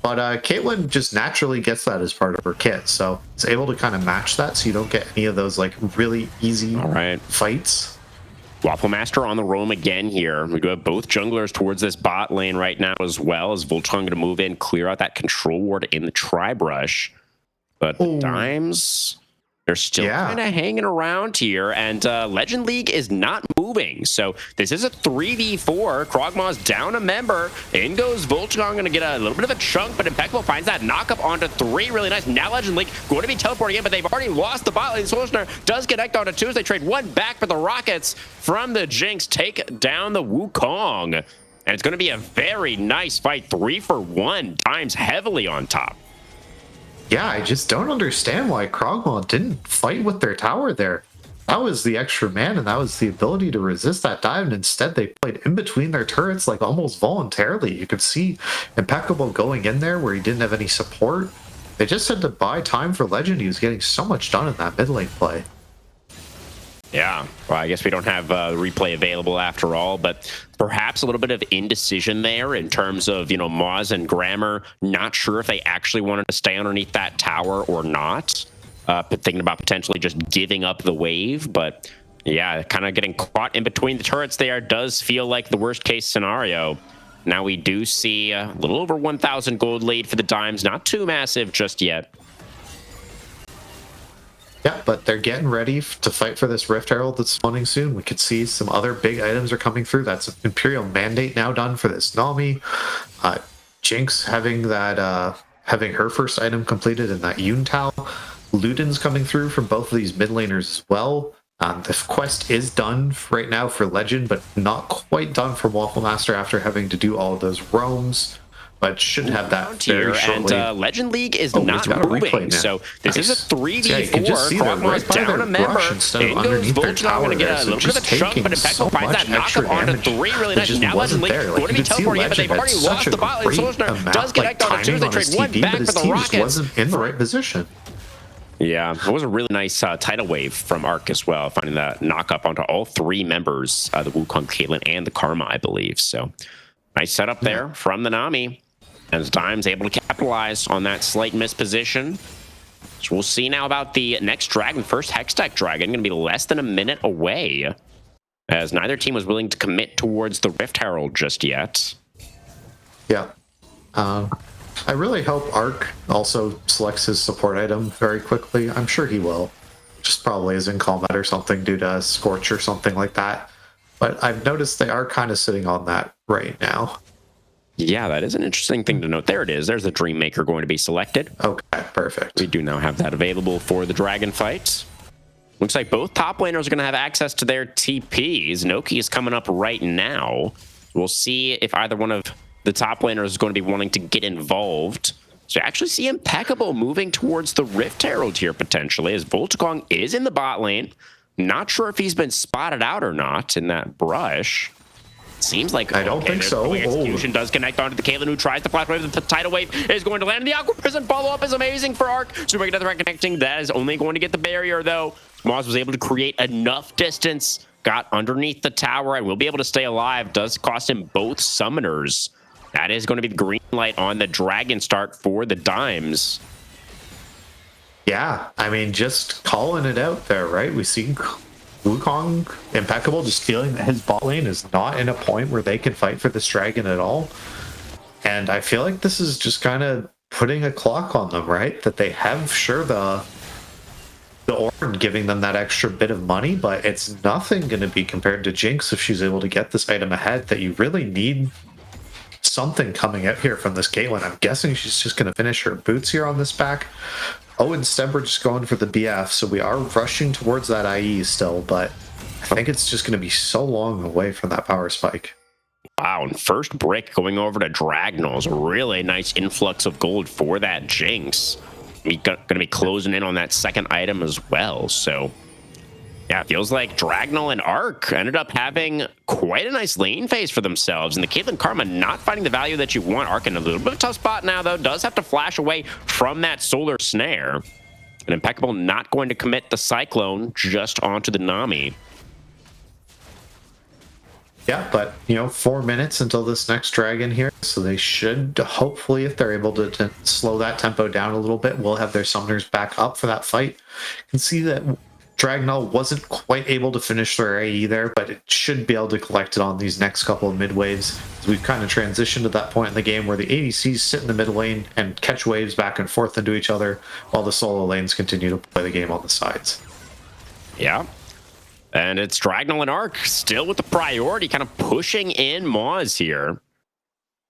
But Caitlyn just naturally gets that as part of her kit, so it's able to kind of match that, so you don't get any of those like really easy fights. Waffle Master on the roam again here. We do have both junglers towards this bot lane right now, as well as Voltron going to move in, clear out that control ward in the Tri-Brush. But Dimes, they're still kind of hanging around here, and Legend League is not moving. So this is a 3v4. KrogMaw's down a member. In goes Voltron, going to get a little bit of a chunk, but Impeccable finds that knock-up onto 3. Really nice. Now Legend League going to be teleporting in, but they've already lost the bot lane. Solskjaer does connect onto 2 as they trade 1 back, but the Rockets from the Jinx take down the Wukong. And it's going to be a very nice fight. 3 for 1. Dimes heavily on top. Yeah, I just don't understand why KrogMaw didn't fight with their tower there. That was the extra man, and that was the ability to resist that dive, and instead they played in between their turrets like almost voluntarily. You could see Impeccable going in there where he didn't have any support. They just had to buy time for Legend. He was getting so much done in that mid lane play. Yeah, well, I guess we don't have replay available after all, but perhaps a little bit of indecision there in terms of, you know, Moz and Grammar not sure if they actually wanted to stay underneath that tower or not, but thinking about potentially just giving up the wave. But yeah, kind of getting caught in between the turrets there does feel like the worst case scenario. Now we do see a little over 1,000 gold lead for the Dimes, not too massive just yet. Yeah, but they're getting ready to fight for this Rift Herald that's spawning soon. We could see some other big items are coming through. That's Imperial Mandate now done for this Nami. Jinx having that, having her first item completed in that Yuntao. Luden's coming through from both of these mid laners as well. The quest is done right now for Legend, but not quite done for Waffle Master after having to do all of those roams. But should have that very shortly. And Legend League is not moving, so this is a 3v4. KrogMaw's down a member. In goes Voltron, going to get a little bit of a chunk, but Impeccable finds that knock-up onto 3. Really nice. Now Legend League going to be teleporting in, but they've already lost the bot lane. Solskjaer does connect onto 2. They trade 1 back for the Rockets. Wasn't in the right position. Yeah, it was a really nice tidal wave from Arc as well, finding that knock up onto all three members, the Wukong, Caitlyn, and the Karma, I believe. So nice setup there from the Nami. As Dime's able to capitalize on that slight misposition. So we'll see now about the next Dragon. First Hextech Dragon, going to be less than a minute away, as neither team was willing to commit towards the Rift Herald just yet. Yeah. I really hope Arc also selects his support item very quickly. I'm sure he will. Just probably as in combat or something due to Scorch or something like that. But I've noticed they are kind of sitting on that right now. Yeah, that is an interesting thing to note. There it is. There's the Dream Maker going to be selected. Okay, perfect. We do now have that available for the Dragon fights. Looks like both top laners are going to have access to their TPs. Noki is coming up right now. We'll see if either one of the top laner is going to be wanting to get involved. So you actually see Impeccable moving towards the Rift Herald here potentially, as Voltagong is in the bot lane. Not sure if he's been spotted out or not in that brush. Seems like I don't think so. Execution does connect onto the Caitlyn, who tries to flash wave. The tidal wave is going to land. The Aqua Prison follow-up is amazing for Arc. Super another connecting. That is only going to get the barrier though. Moz was able to create enough distance, got underneath the tower, and will be able to stay alive. Does cost him both summoners. That is going to be the green light on the Dragon start for the Dimes. Yeah, I mean, just calling it out there, right? We see Wukong, Impeccable, just feeling that his bot lane is not in a point where they can fight for this dragon at all. And I feel like this is just kind of putting a clock on them, right? That they have, sure, the Ornn giving them that extra bit of money, but it's nothing going to be compared to Jinx if she's able to get this item ahead. That you really need something coming out here from this Caitlyn. I'm guessing she's just going to finish her boots here on this back. Oh, instead we're just going for the BF, so we are rushing towards that IE still, but I think it's just going to be so long away from that power spike. Wow, and first brick going over to Dragnol is a really nice influx of gold for that Jinx. We're going to be closing in on that second item as well, so yeah, it feels like Dragnol and Arc ended up having quite a nice lane phase for themselves, and the Caitlyn Karma not finding the value that you want. Arc in a little bit of a tough spot now, though, does have to flash away from that Solar Snare. And Impeccable not going to commit the Cyclone just onto the Nami. Yeah, but, 4 minutes until this next dragon here, so they should, hopefully, if they're able to slow that tempo down a little bit, we'll have their summoners back up for that fight. You can see that Dragnol wasn't quite able to finish their AE there, but it should be able to collect it on these next couple of mid waves. So we've kind of transitioned to that point in the game where the ADCs sit in the mid lane and catch waves back and forth into each other, while the solo lanes continue to play the game on the sides. Yeah. And it's Dragnol and Arc still with the priority, kind of pushing in Moz here.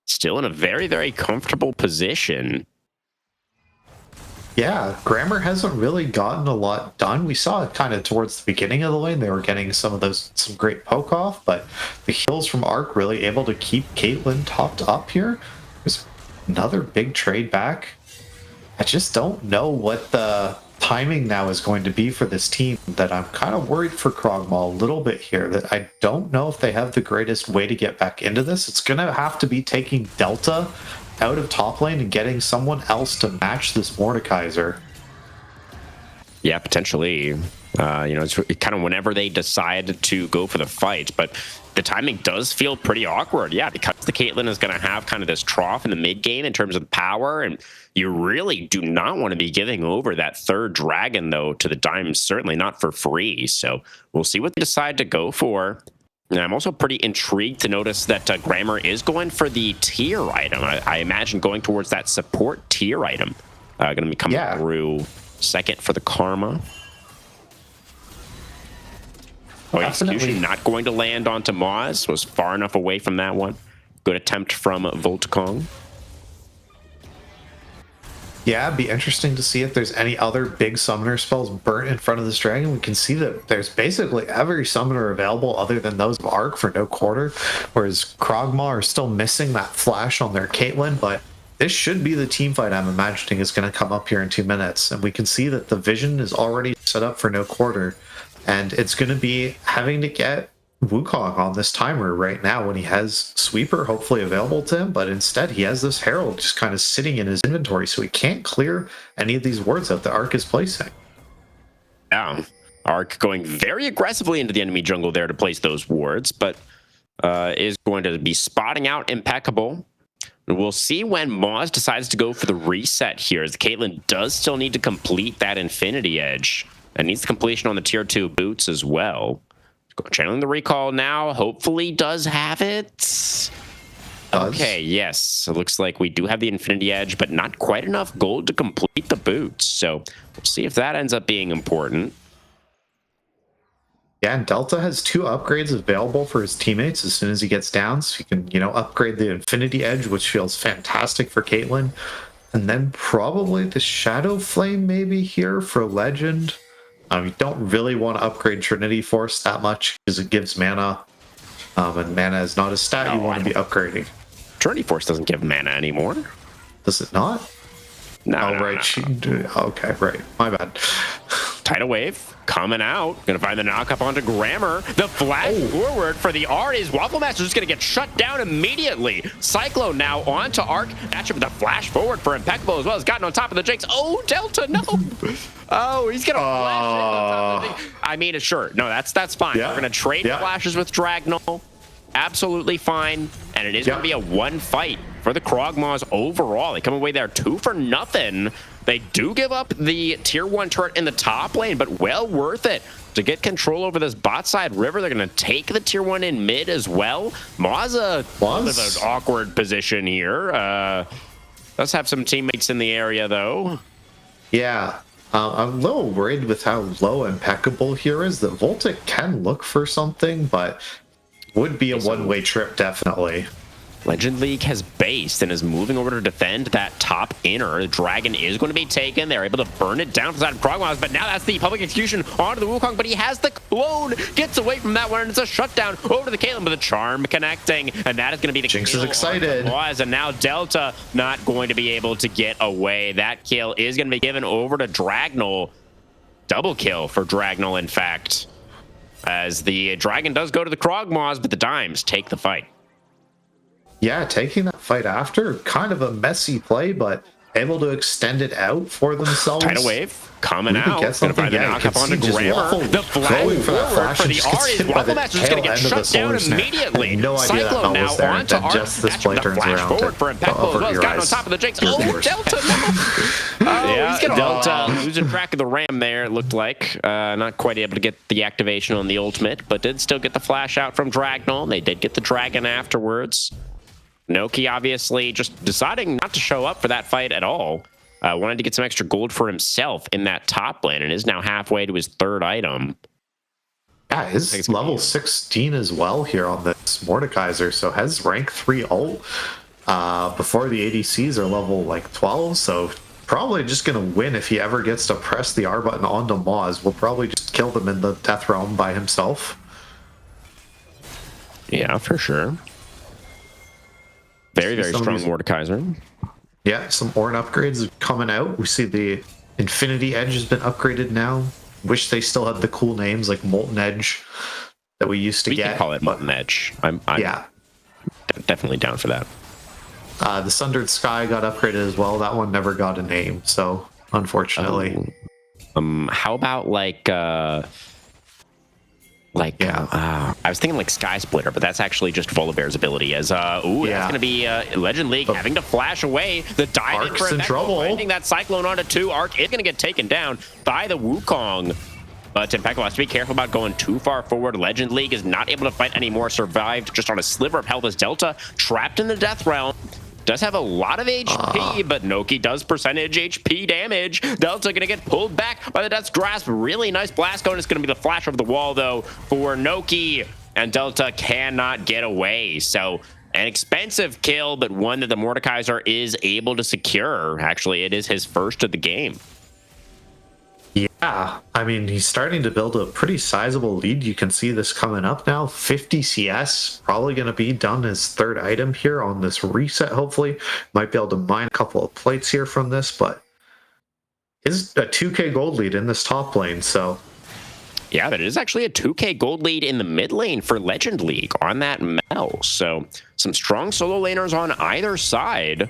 Still in a very, very comfortable position. Yeah, Grammar hasn't really gotten a lot done. We saw it kind of towards the beginning of the lane. They were getting some great poke off, but the heals from Arc really able to keep Caitlyn topped up here. There's another big trade back. I just don't know what the timing now is going to be for this team, that I'm kind of worried for KrogMaw a little bit here, that I don't know if they have the greatest way to get back into this. It's going to have to be taking Delta out of top lane and getting someone else to match this Mordekaiser. Yeah, potentially. It's kind of whenever they decide to go for the fight, but the timing does feel pretty awkward. Yeah, because the Caitlyn is going to have kind of this trough in the mid game in terms of power, and you really do not want to be giving over that third dragon, though, to the Dimes, certainly not for free. So we'll see what they decide to go for. And I'm also pretty intrigued to notice that Grammar is going for the tier item. I imagine going towards that support tier item. Going to be coming through second for the Karma. Oh, Execution not going to land onto Moz. Was far enough away from that one. Good attempt from Voltagong. Yeah, it'd be interesting to see if there's any other big summoner spells burnt in front of this dragon. We can see that there's basically every summoner available other than those of Arc for no quarter, whereas KrogMaw are still missing that flash on their Caitlyn, but this should be the team fight I'm imagining is going to come up here in 2 minutes. And we can see that the vision is already set up for no quarter, and it's going to be having to get Wukong on this timer right now when he has Sweeper hopefully available to him, but instead he has this Herald just kind of sitting in his inventory, so he can't clear any of these wards out that Arc is placing. Yeah. Arc going very aggressively into the enemy jungle there to place those wards, but is going to be spotting out Impeccable. We'll see when Moz decides to go for the reset here, as Caitlyn does still need to complete that Infinity Edge and needs the completion on the tier 2 boots as well. Channeling the recall now, hopefully does have it. Okay, yes. It looks like we do have the Infinity Edge, but not quite enough gold to complete the boots. So we'll see if that ends up being important. Yeah, and Delta has 2 upgrades available for his teammates as soon as he gets down. So he can, upgrade the Infinity Edge, which feels fantastic for Caitlyn. And then probably the Shadow Flame maybe here for Legend. You don't really want to upgrade Trinity Force that much because it gives mana. And mana is not a stat you want to be upgrading. Trinity Force doesn't give mana anymore. Does it not? No, right. No. Okay, right. My bad. Tidal Wave coming out. Gonna find the knock up onto Grammar. The flash forward for the Art is Waffle Master just gonna get shut down immediately. Cyclone now onto Arc. Matchup with the flash forward for Impeccable as well. Has gotten on top of the Jinx. Oh, Delta, no. Oh, he's gonna flash in on top of the thing. I mean, sure. No, that's fine. Yeah. We're gonna trade flashes with Dragnol. Absolutely fine. And it is gonna be a 1 fight for the KrogMaws overall. They come away there 2 for nothing. They do give up the tier 1 turret in the top lane, but well worth it to get control over this bot side river. They're going to take the tier 1 in mid as well. Maw's a bit of an awkward position here. Does have some teammates in the area, though. Yeah. I'm a little worried with how low Impeccable here is. That Voltic can look for something, but would be a one-way trip, definitely. Legend League has based and is moving over to defend that top inner. The Dragon is going to be taken. They're able to burn it down for that KrogMaw, but now that's the public execution onto the Wukong, but he has the clone. Gets away from that one, and it's a shutdown over to the Caitlyn, but the charm connecting, and that is going to be the Jinx kill. Is excited. And now Delta not going to be able to get away. That kill is going to be given over to Dragnol. Double kill for Dragnol, in fact, as the Dragon does go to the KrogMaws, but the Dimes take the fight. Yeah, taking that fight after, kind of a messy play, but able to extend it out for themselves. Tidal Wave coming out. Get something, gonna find the knock up onto Grammar. The flash forward for the R is Waffle Master's going to get shut down immediately. No idea Cyclone now onto Arc. Just this play turns flash around forward for Impeccable as well. He's gotten on top of the Jinx. Oh, Delta, no. Oh, he's Delta losing track of the Ram there, it looked like. Not quite able to get the activation on the ultimate, but did still get the flash out from Dragnol. They did get the Dragon afterwards. Noki obviously just deciding not to show up for that fight at all. Wanted to get some extra gold for himself in that top lane and is now halfway to his 3rd item. Yeah, his level 16 as well here on this Mordekaiser, so has rank 3 ult before the ADCs are level like 12, so probably just going to win if he ever gets to press the R button onto Moz. We'll probably just kill them in the Death Realm by himself. Yeah, for sure. Very, very strong Mordekaiser. Yeah, some Ornn upgrades coming out. We see the Infinity Edge has been upgraded now. Wish they still had the cool names like Molten Edge that we used to get. We can call it Molten Edge. I'm definitely down for that. The Sundered Sky got upgraded as well. That one never got a name, so unfortunately. How about I was thinking like Sky Splitter, but that's actually just Volibear's ability. As that's going to be Legend League having to flash away the dive Arc's in trouble. Finding that Cyclone onto 2. Arc is going to get taken down by the Wukong. But Impeccable has to be careful about going too far forward. Legend League is not able to fight anymore. Survived just on a sliver of health as Delta trapped in the Death Realm. Does have a lot of HP, but Noki does percentage HP damage. Delta gonna get pulled back by the Death's Grasp. Really nice blast cone. It's gonna be the flash over the wall though for Noki, and Delta cannot get away. So an expensive kill, but one that the Mordekaiser is able to secure. Actually, it is his first of the game. Yeah, I mean, he's starting to build a pretty sizable lead. You can see this coming up now. 50 CS, probably going to be done his 3rd item here on this reset, hopefully. Might be able to mine a couple of plates here from this, but is a 2k gold lead in this top lane, so... Yeah, that is actually a 2k gold lead in the mid lane for Legend League on that Mel. So some strong solo laners on either side.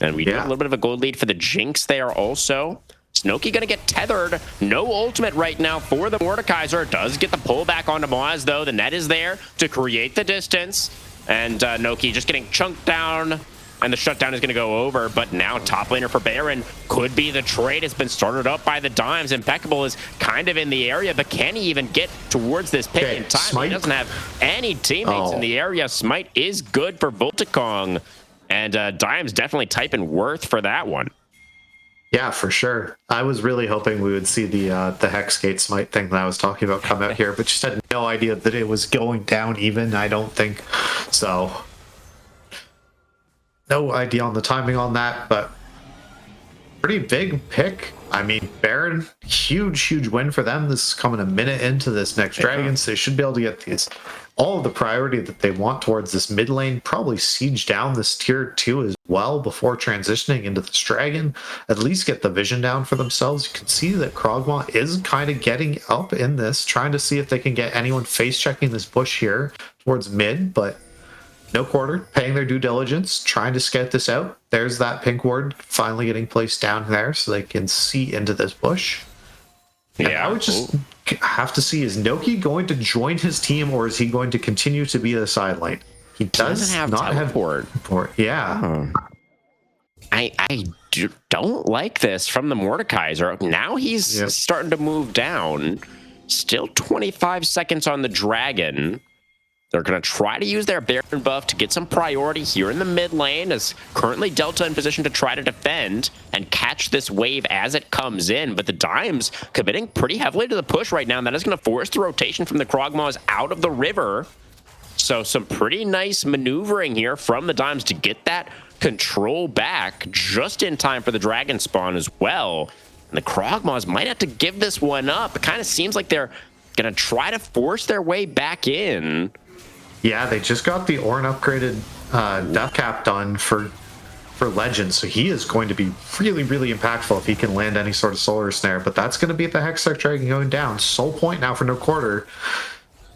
And we do have a little bit of a gold lead for the Jinx there also. Snooki gonna get tethered. No ultimate right now for the Mordekaiser. Does get the pullback onto Moaz, though. The net is there to create the distance. And Noki just getting chunked down. And the shutdown is going to go over, but now top laner for Baron could be the trade. It's been started up by the Dimes. Impeccable is kind of in the area, but can he even get towards this pick in time? Smite? He doesn't have any teammates in the area. Smite is good for Volticong, and Dimes definitely typing worth for that one. Yeah, for sure. I was really hoping we would see the Hexgate Smite thing that I was talking about come out here, but just had no idea that it was going down even, I don't think. So no idea on the timing on that, but pretty big pick. I mean, Baron, huge win for them. This is coming a minute into this next dragon, so they should be able to get these all of the priority that they want towards this mid lane, probably siege down this tier 2 as well before transitioning into this dragon, at least get the vision down for themselves. You can see that KrogMaw is kind of getting up in this, trying to see if they can get anyone face checking this bush here towards mid, but no quarter, paying their due diligence, trying to scout this out. There's that pink ward finally getting placed down there so they can see into this bush. And I would just have to see, is Noki going to join his team or is he going to continue to be the side lane? He does not have teleport. Yeah. I don't like this from the Mordekaiser. Now he's starting to move down. Still 25 seconds on the dragon. They're going to try to use their Baron buff to get some priority here in the mid lane, as currently Delta in position to try to defend and catch this wave as it comes in. But the Dimes committing pretty heavily to the push right now, and that is going to force the rotation from the KrogMaws out of the river. So some pretty nice maneuvering here from the Dimes to get that control back just in time for the dragon spawn as well. And the KrogMaws might have to give this one up. It kind of seems like they're going to try to force their way back in. Yeah, they just got the Ornn upgraded death cap done for Legend, so he is going to be really impactful if he can land any sort of solar snare, but that's going to be the Hextech Dragon going down. Soul point now for no quarter.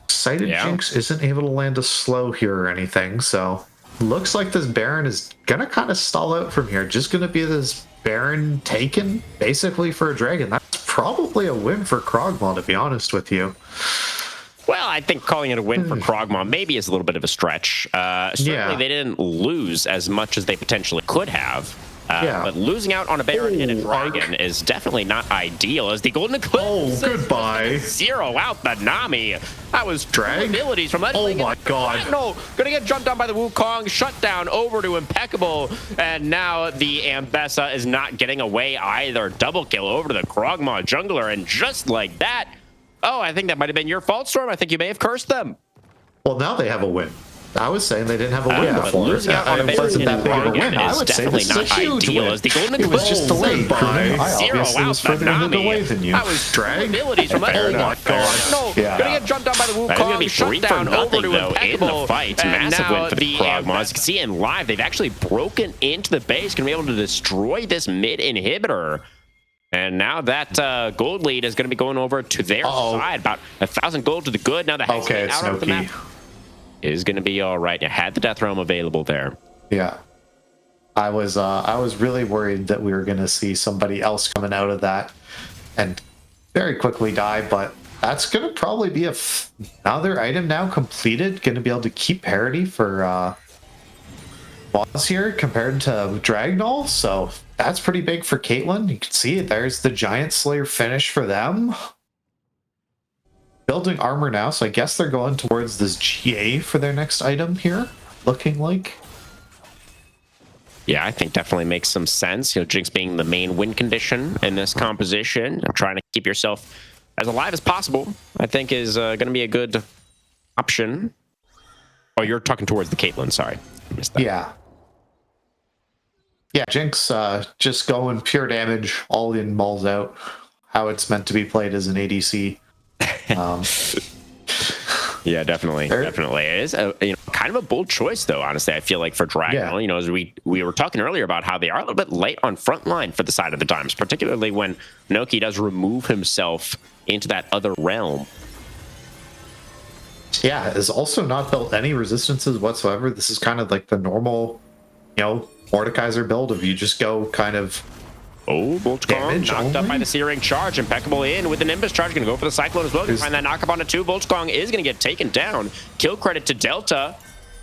Excited Jinx isn't able to land a slow here or anything, so looks like this Baron is going to kind of stall out from here. Just going to be this Baron taken basically for a dragon. That's probably a win for KrogMaw, to be honest with you. Well, I think calling it a win for KrogMaw maybe is a little bit of a stretch. Certainly they didn't lose as much as they potentially could have. But losing out on a Baron and a dragon is definitely not ideal, as the Golden Eclipse goodbye. Zero out the Nami. That was drag abilities from that. Oh my god. No, gonna get jumped on by the Wukong, shut down over to Impeccable, and now the Ambessa is not getting away either. Double kill over to the KrogMaw jungler, and just like that, oh, I think that might have been your fault, Storm. I think you may have cursed them. Well, now they have a win. I was saying they didn't have a win before. Losing out on a wasn't that big of a win. I would say this is a huge win. As the Golden Eclipse was just delayed by zero out the Nami. That was drag abilities from that. Oh my god. No, gonna get jumped on by the Wukong, shut down over to Impeccable. In the fight. Massive win for the KrogMaw. As you can see in live, they've actually broken into the base, gonna be able to destroy this mid inhibitor. And now that gold lead is going to be going over to their side. About 1,000 gold to the good. Now the Hexgate out of the map is going to be all right. You had the Death Realm available there. Yeah. I was really worried that we were going to see somebody else coming out of that and very quickly die, but that's going to probably be another item now completed. Going to be able to keep parity for boss here compared to Dragnall, so that's pretty big for Caitlyn. You can see there's the Giant Slayer finish for them. Building armor now, so I guess they're going towards this GA for their next item here, looking like. Yeah, I think definitely makes some sense. You know, Jinx being the main win condition in this composition, trying to keep yourself as alive as possible, I think is going to be a good option. Oh, you're talking towards the Caitlyn, sorry. I missed that. Yeah, Jinx just going pure damage, all in, balls out. How it's meant to be played as an ADC. Yeah, definitely. Definitely. It is kind of a bold choice, though, honestly, I feel like, for Dragon. You know, as we were talking earlier about how they are a little bit late on front line for the side of the Dimes, particularly when Noki does remove himself into that other realm. Yeah, has also not built any resistances whatsoever. This is kind of like the normal, Mordekaiser build of you just go kind of Oh, Boltkong knocked up by only? the Searing Charge. Impeccable in with the Nimbus Charge. Going to go for the Cyclone as well. Going to find that knock up on a 2. Boltkong is going to get taken down. Kill credit to Delta.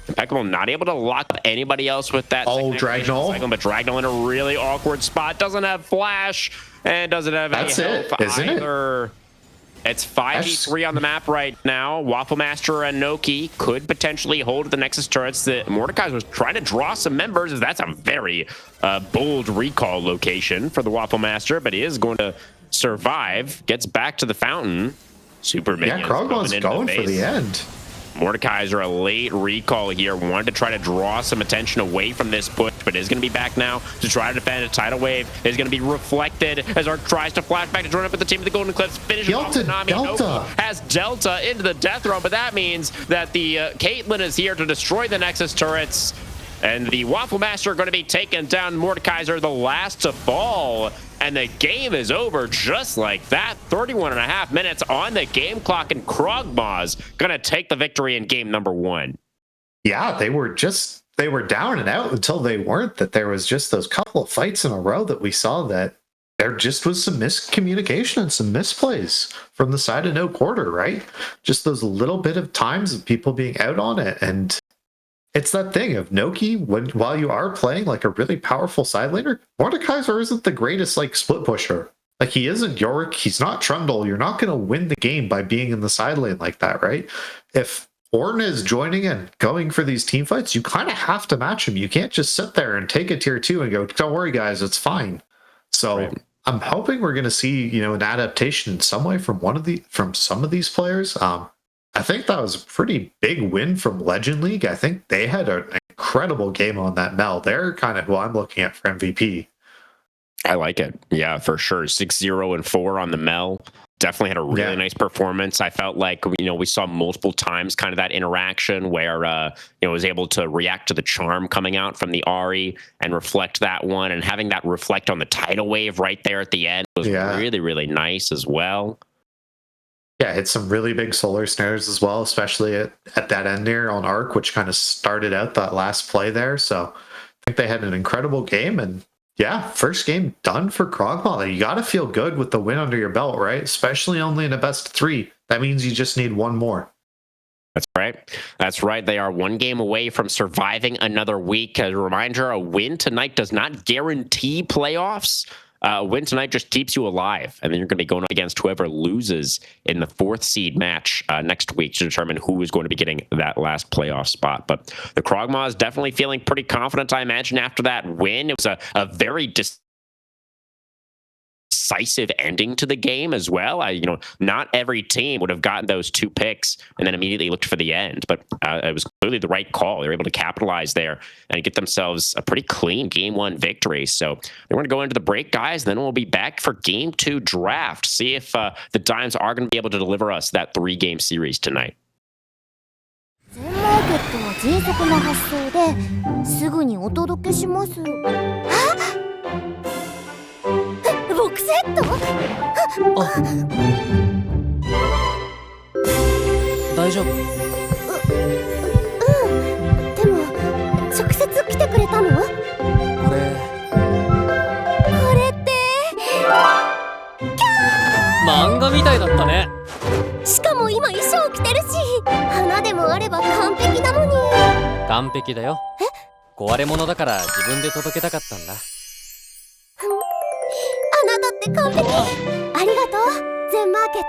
Impeccable not able to lock up anybody else with that. Oh, Dragnol. Cyclone, but Dragnol in a really awkward spot. Doesn't have flash and doesn't have That's any it, health isn't either. It's 5v3 on the map right now. Waffle Master and Noki could potentially hold the Nexus turrets. The Mordekaiser was trying to draw some members. That's a very bold recall location for the Waffle Master, but he is going to survive. Gets back to the fountain. Super minions. Yeah, KrogMaw's going for the end. Mordekaiser, a late recall here, wanted to try to draw some attention away from this push, but is going to be back now to try to defend a tidal wave. Is going to be reflected as Arc tries to flash back to join up with the team of the Golden Eclipse. Finishes off Nami. Delta Has Delta into the death row, but that means that the Caitlyn is here to destroy the Nexus turrets. And the Waffle Master are going to be taken down. Mordekaiser, the last to fall. And the game is over just like that. 31.5 minutes on the game clock, and KrogMaw's going to take the victory in game number 1. Yeah, they were down and out until they weren't. That there was just those couple of fights in a row that we saw that there just was some miscommunication and some misplays from the side of No Quarter, right? Just those little bit of times of people being out on it. And it's that thing of Noki, while you are playing like a really powerful side laner, Mordekaiser isn't the greatest like split pusher. Like he isn't Yorick, he's not Trundle. You're not going to win the game by being in the side lane like that, right? If Ornn is joining and going for these team fights, you kind of have to match him. You can't just sit there and take a tier 2 and go, don't worry guys, it's fine. So right. I'm hoping we're going to see, an adaptation in some way from some of these players. I think that was a pretty big win from Legend League. I think they had an incredible game on that Mel. They're kind of who I'm looking at for MVP. I like it. Yeah, for sure. 6-0-4 on the Mel. Definitely had a really nice performance. I felt like, we saw multiple times kind of that interaction where, was able to react to the charm coming out from the Ahri and reflect that one, and having that reflect on the tidal wave right there at the end was really, really nice as well. Yeah, hit some really big solar snares as well, especially at that end there on Arc, which kind of started out that last play there. So I think they had an incredible game. And yeah, first game done for KrogMaw. You got to feel good with the win under your belt, right? Especially only in a best 3. That means you just need one more. That's right. That's right. They are one game away from surviving another week. As a reminder, a win tonight does not guarantee playoffs. A win tonight just keeps you alive, and then you're going to be going up against whoever loses in the 4th seed match next week to determine who is going to be getting that last playoff spot. But the KrogMaw is definitely feeling pretty confident, I imagine, after that win. It was a very decisive ending to the game as well. Not every team would have gotten those 2 picks and then immediately looked for the end, but it was clearly the right call. They were able to capitalize there and get themselves a pretty clean game 1 victory. So we're going to go into the break, guys. Then we'll be back for game 2 draft. See if the Dimes are going to be able to deliver us that 3-game series tonight. 全マーケットは迅速な発送ですぐにお届けします。ボクセット？大丈夫？でも直接来てくれたの？これって漫画みたいだったね。しかも今衣装着てるし、花でもあれば完璧なのに。完璧だよ。壊れ物だから自分で届けたかったんだ。あなたって完璧。ありがとう、全マーケット。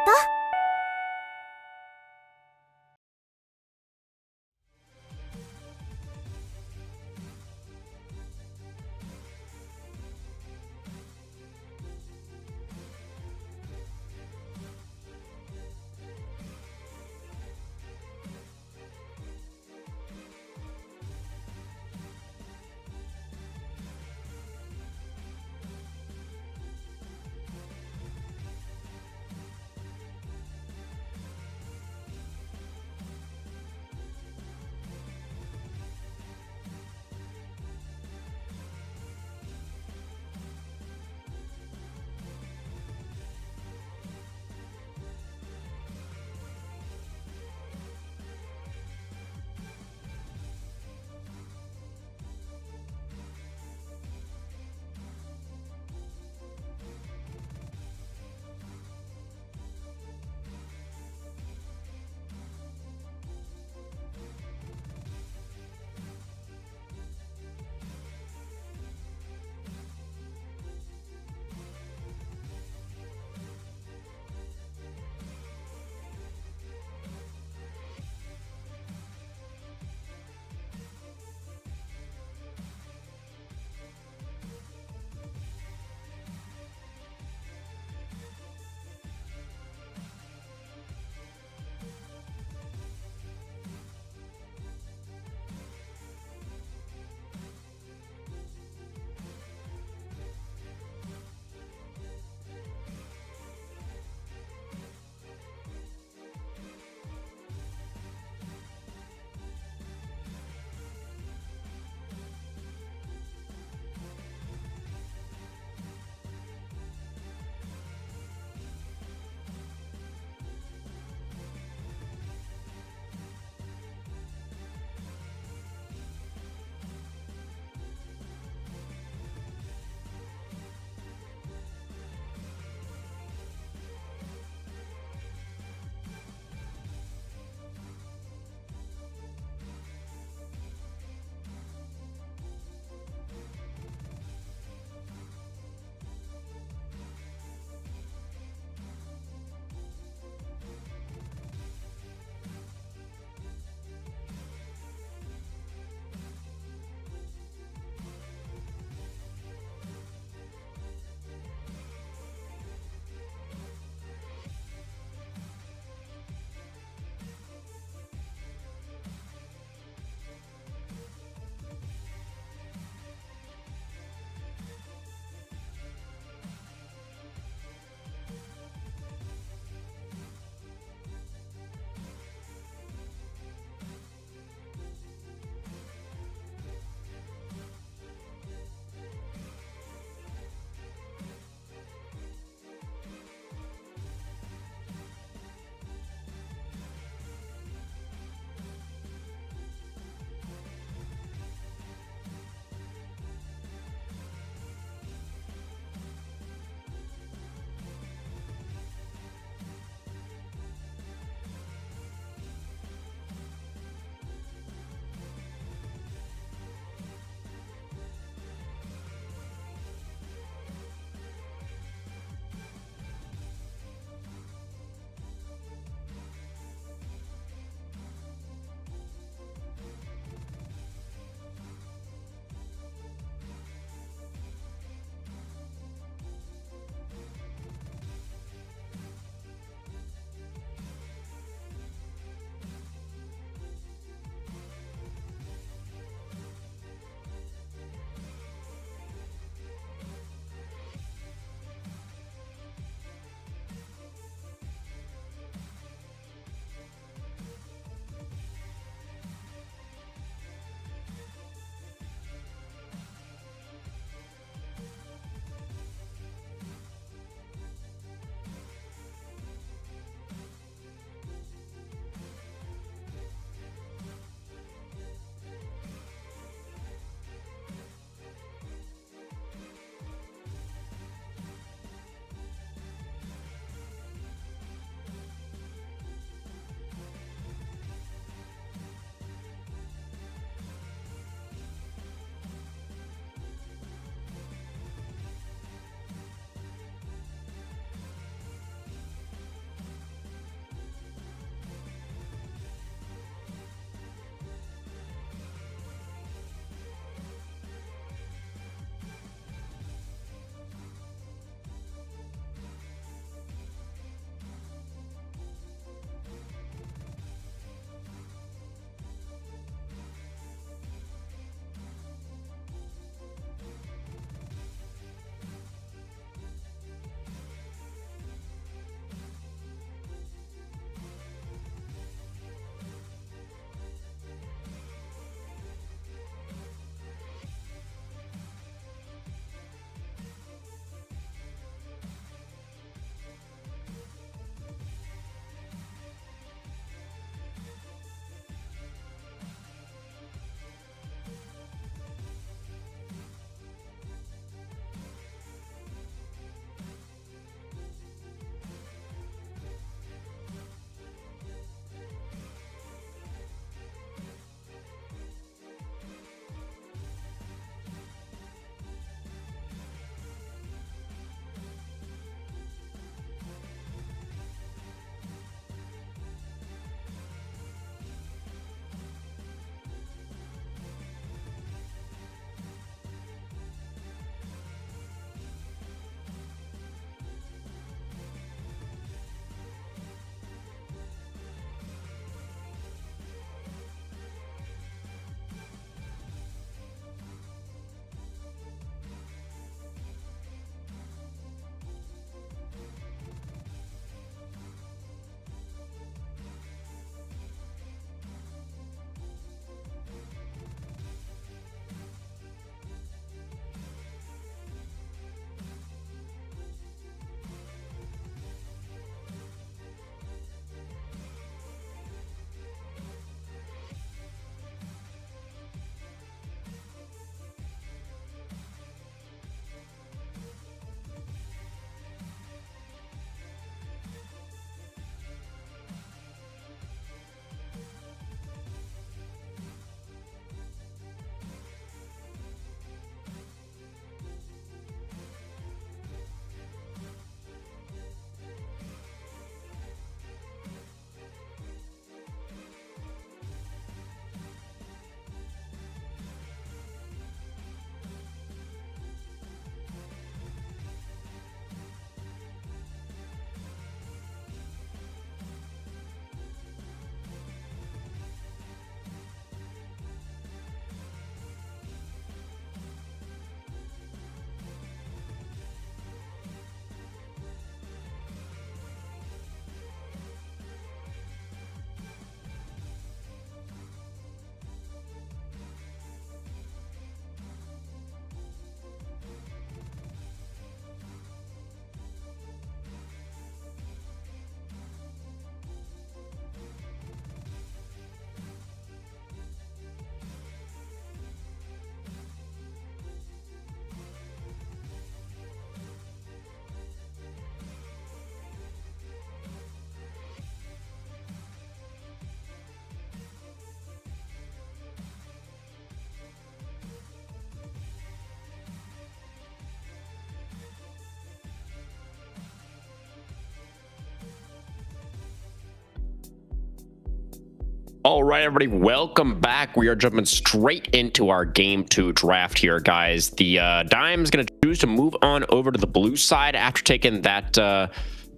All right, everybody, welcome back. We are jumping straight into our Game 2 draft here, guys. The Dime's going to choose to move on over to the blue side after taking that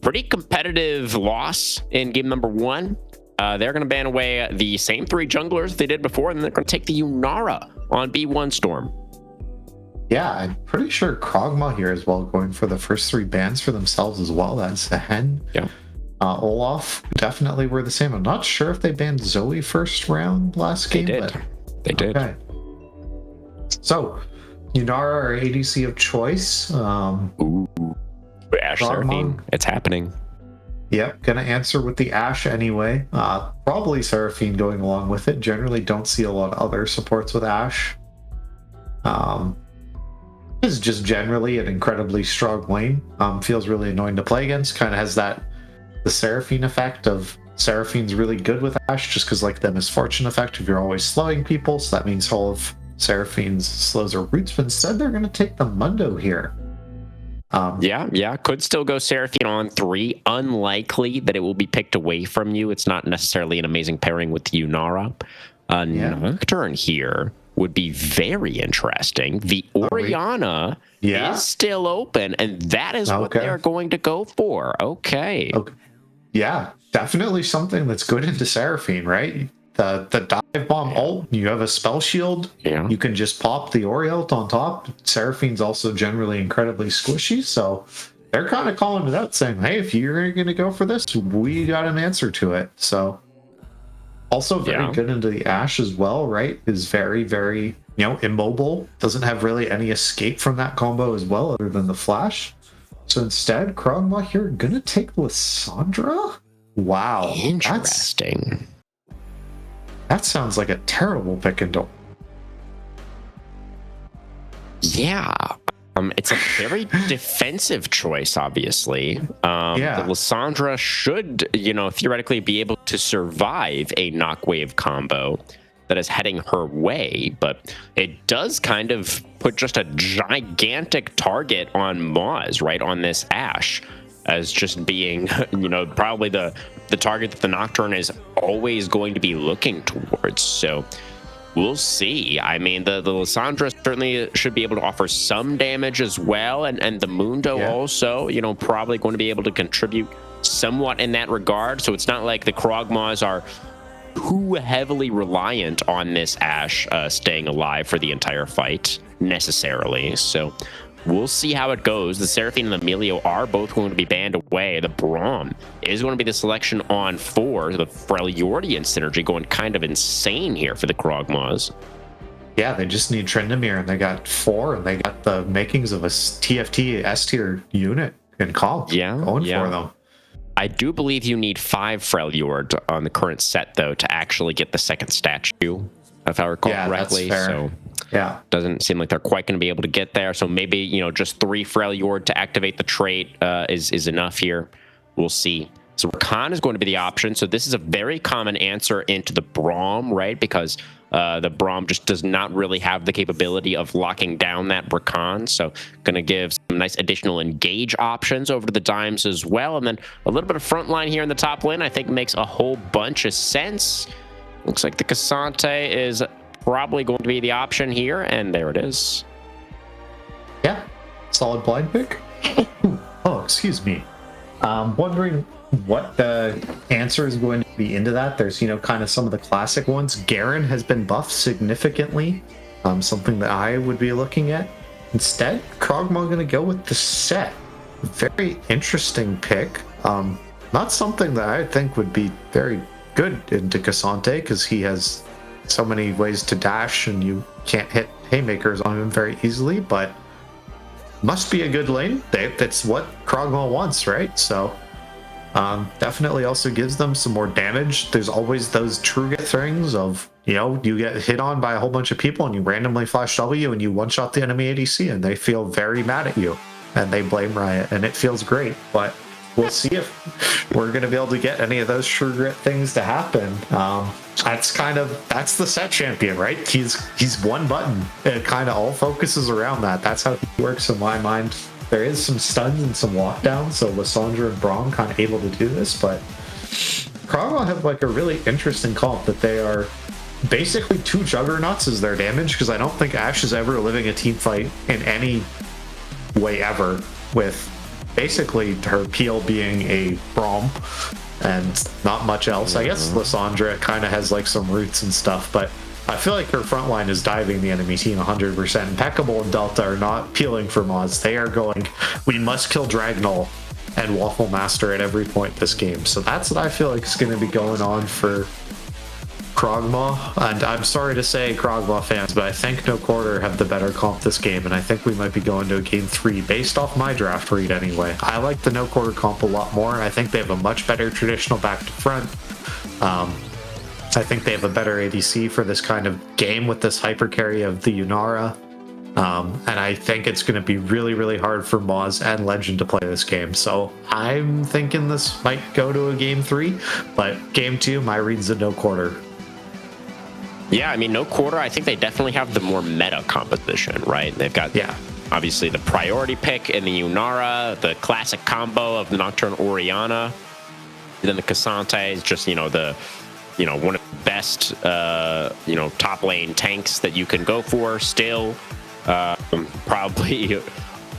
pretty competitive loss in game number 1. They're going to ban away the same 3 junglers they did before, and then they're going to take the Yunara on B1 Storm. Yeah, I'm pretty sure KrogMaw here as well, going for the first 3 bans for themselves as well. That's the Hen. Yeah. Olaf definitely were the same. I'm not sure if they banned Zoe first round last game. They did. They did. Okay. So, Yunara, our ADC of choice. Ooh. Ash Seraphine. It's happening. Yep, gonna answer with the Ashe anyway. Probably Seraphine going along with it. Generally don't see a lot of other supports with Ashe. Is just generally an incredibly strong lane. Feels really annoying to play against. Kind of has the Seraphine effect of Seraphine's really good with Ashe, just because like the misfortune effect if you're always slowing people, so that means all of Seraphine's slows her roots, but instead they're going to take the Mundo here. Yeah, could still go Seraphine on 3. Unlikely that it will be picked away from you. It's not necessarily an amazing pairing with Yunara. Nocturne here would be very interesting. The Orianna is still open, and that is what they're going to go for. Okay. Yeah, definitely something that's good into Seraphine, right? The dive bomb ult, you have a spell shield. Yeah. You can just pop the Ori ult on top. Seraphine's also generally incredibly squishy, so they're kind of calling it out, saying, hey, if you're going to go for this, we got an answer to it. So also very good into the Ashe as well, right? Is very, very, immobile. Doesn't have really any escape from that combo as well, other than the flash. So instead, KrogMaw here gonna take Lissandra? Wow. Interesting. That sounds like a terrible pick and roll. Yeah. It's a very defensive choice, obviously. The Lissandra should, theoretically be able to survive a knockwave combo that is heading her way, but it does kind of put just a gigantic target on Maz, right, on this Ashe, as just being, probably the target that the Nocturne is always going to be looking towards. So we'll see. I mean, the Lissandra certainly should be able to offer some damage as well, and the Mundo also, probably going to be able to contribute somewhat in that regard. So it's not like the KrogMaws are too heavily reliant on this Ashe staying alive for the entire fight, necessarily. So we'll see how it goes. The Seraphine and the Emilio are both going to be banned away. The Braum is going to be the selection on 4. The Freljordian synergy going kind of insane here for the KrogMaws. Yeah, they just need Tryndamere, and they got 4, and they got the makings of a TFT S-tier unit in comp going for them. I do believe you need 5 Freljord on the current set, though, to actually get the second statue, if I recall correctly. That's fair. So doesn't seem like they're quite going to be able to get there. So maybe, just 3 Freljord to activate the trait is enough here. We'll see. So Rakan is going to be the option. So this is a very common answer into the Braum, right? Because the Braum just does not really have the capability of locking down that Rakan. So going to give some nice additional engage options over to the Dimes as well. And then a little bit of front line here in the top lane, I think makes a whole bunch of sense. Looks like the Cassante is probably going to be the option here. And there it is. Yeah, solid blind pick. Oh, excuse me. Wondering what the answer is going to be into that. There's, kind of some of the classic ones. Garen has been buffed significantly, something that I would be looking at. Instead, KrogMaw going to go with the Set. Very interesting pick. Not something that I think would be very good into Cassante, because he has so many ways to dash and you can't hit haymakers on him very easily, but must be a good lane. That's what KrogMaw wants, right? So definitely also gives them some more damage. There's always those true things of, you get hit on by a whole bunch of people and you randomly flash W and you one-shot the enemy ADC and they feel very mad at you and they blame Riot, and it feels great. But we'll see if we're going to be able to get any of those true grit things to happen. That's the Set champion, right? He's one button. It kind of all focuses around that. That's how he works in my mind. There is some stuns and some lockdowns, so Lissandra and Braum kind of able to do this, but KrogMaw have like a really interesting comp that they are basically 2 juggernauts as their damage, because I don't think Ashe is ever living a team fight in any way ever, with basically her peel being a Braum and not much else. I guess Lysandra kind of has like some roots and stuff, but I feel like her front line is diving the enemy team 100%. Impeccable and Delta are not peeling for mods. They are going, we must kill Dragnol and Waffle Master at every point this game. So that's what I feel like is going to be going on for KrogMaw. And I'm sorry to say, KrogMaw fans, but I think No Quarter have the better comp this game, and I think we might be going to a game 3 based off my draft read anyway. I like the No Quarter comp a lot more, and I think they have a much better traditional back to front. I think they have a better ADC for this kind of game with this hyper carry of the Yunara. And I think it's going to be really, really hard for Moz and Legend to play this game. So I'm thinking this might go to a game 3, but game 2, my read's a No Quarter. Yeah, I mean, No Quarter, I think they definitely have the more meta composition, right? They've got obviously the priority pick in the Yunara, the classic combo of the Nocturne Orianna, and then the Cassante is just, one of the best, top lane tanks that you can go for still. Probably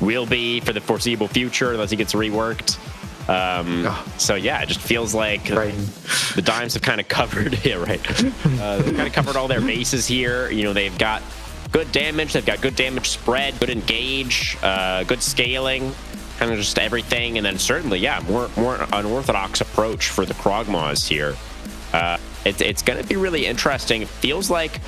will be for the foreseeable future unless he gets reworked. So yeah, it just feels like the Dimes have kind of covered they've kind of covered all their bases here. They've got good damage, they've got good damage spread, good engage, good scaling, kind of just everything. And then certainly, more unorthodox approach for the KrogMaws here. It's going to be really interesting. It feels like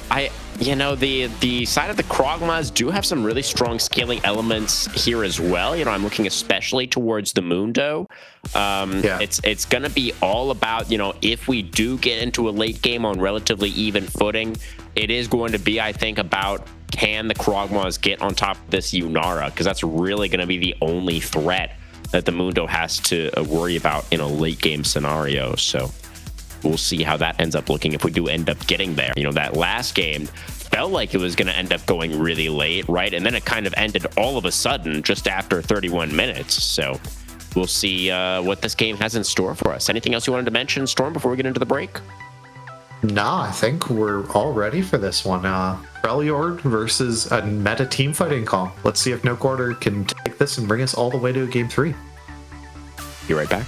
the side of the KrogMaws do have some really strong scaling elements here as well. I'm looking especially towards the Mundo. It's going to be all about, if we do get into a late game on relatively even footing, it is going to be, I think, about can the KrogMaws get on top of this Yunara, because that's really going to be the only threat that the Mundo has to worry about in a late game scenario. So we'll see how that ends up looking if we do end up getting there. That last game felt like it was going to end up going really late, right? And then it kind of ended all of a sudden just after 31 minutes. So we'll see what this game has in store for us. Anything else you wanted to mention, Storm, before we get into the break? Nah, I think we're all ready for this one. Freljord versus a meta team fighting comp. Let's see if No Quarter can take this and bring us all the way to a game 3. Be right back.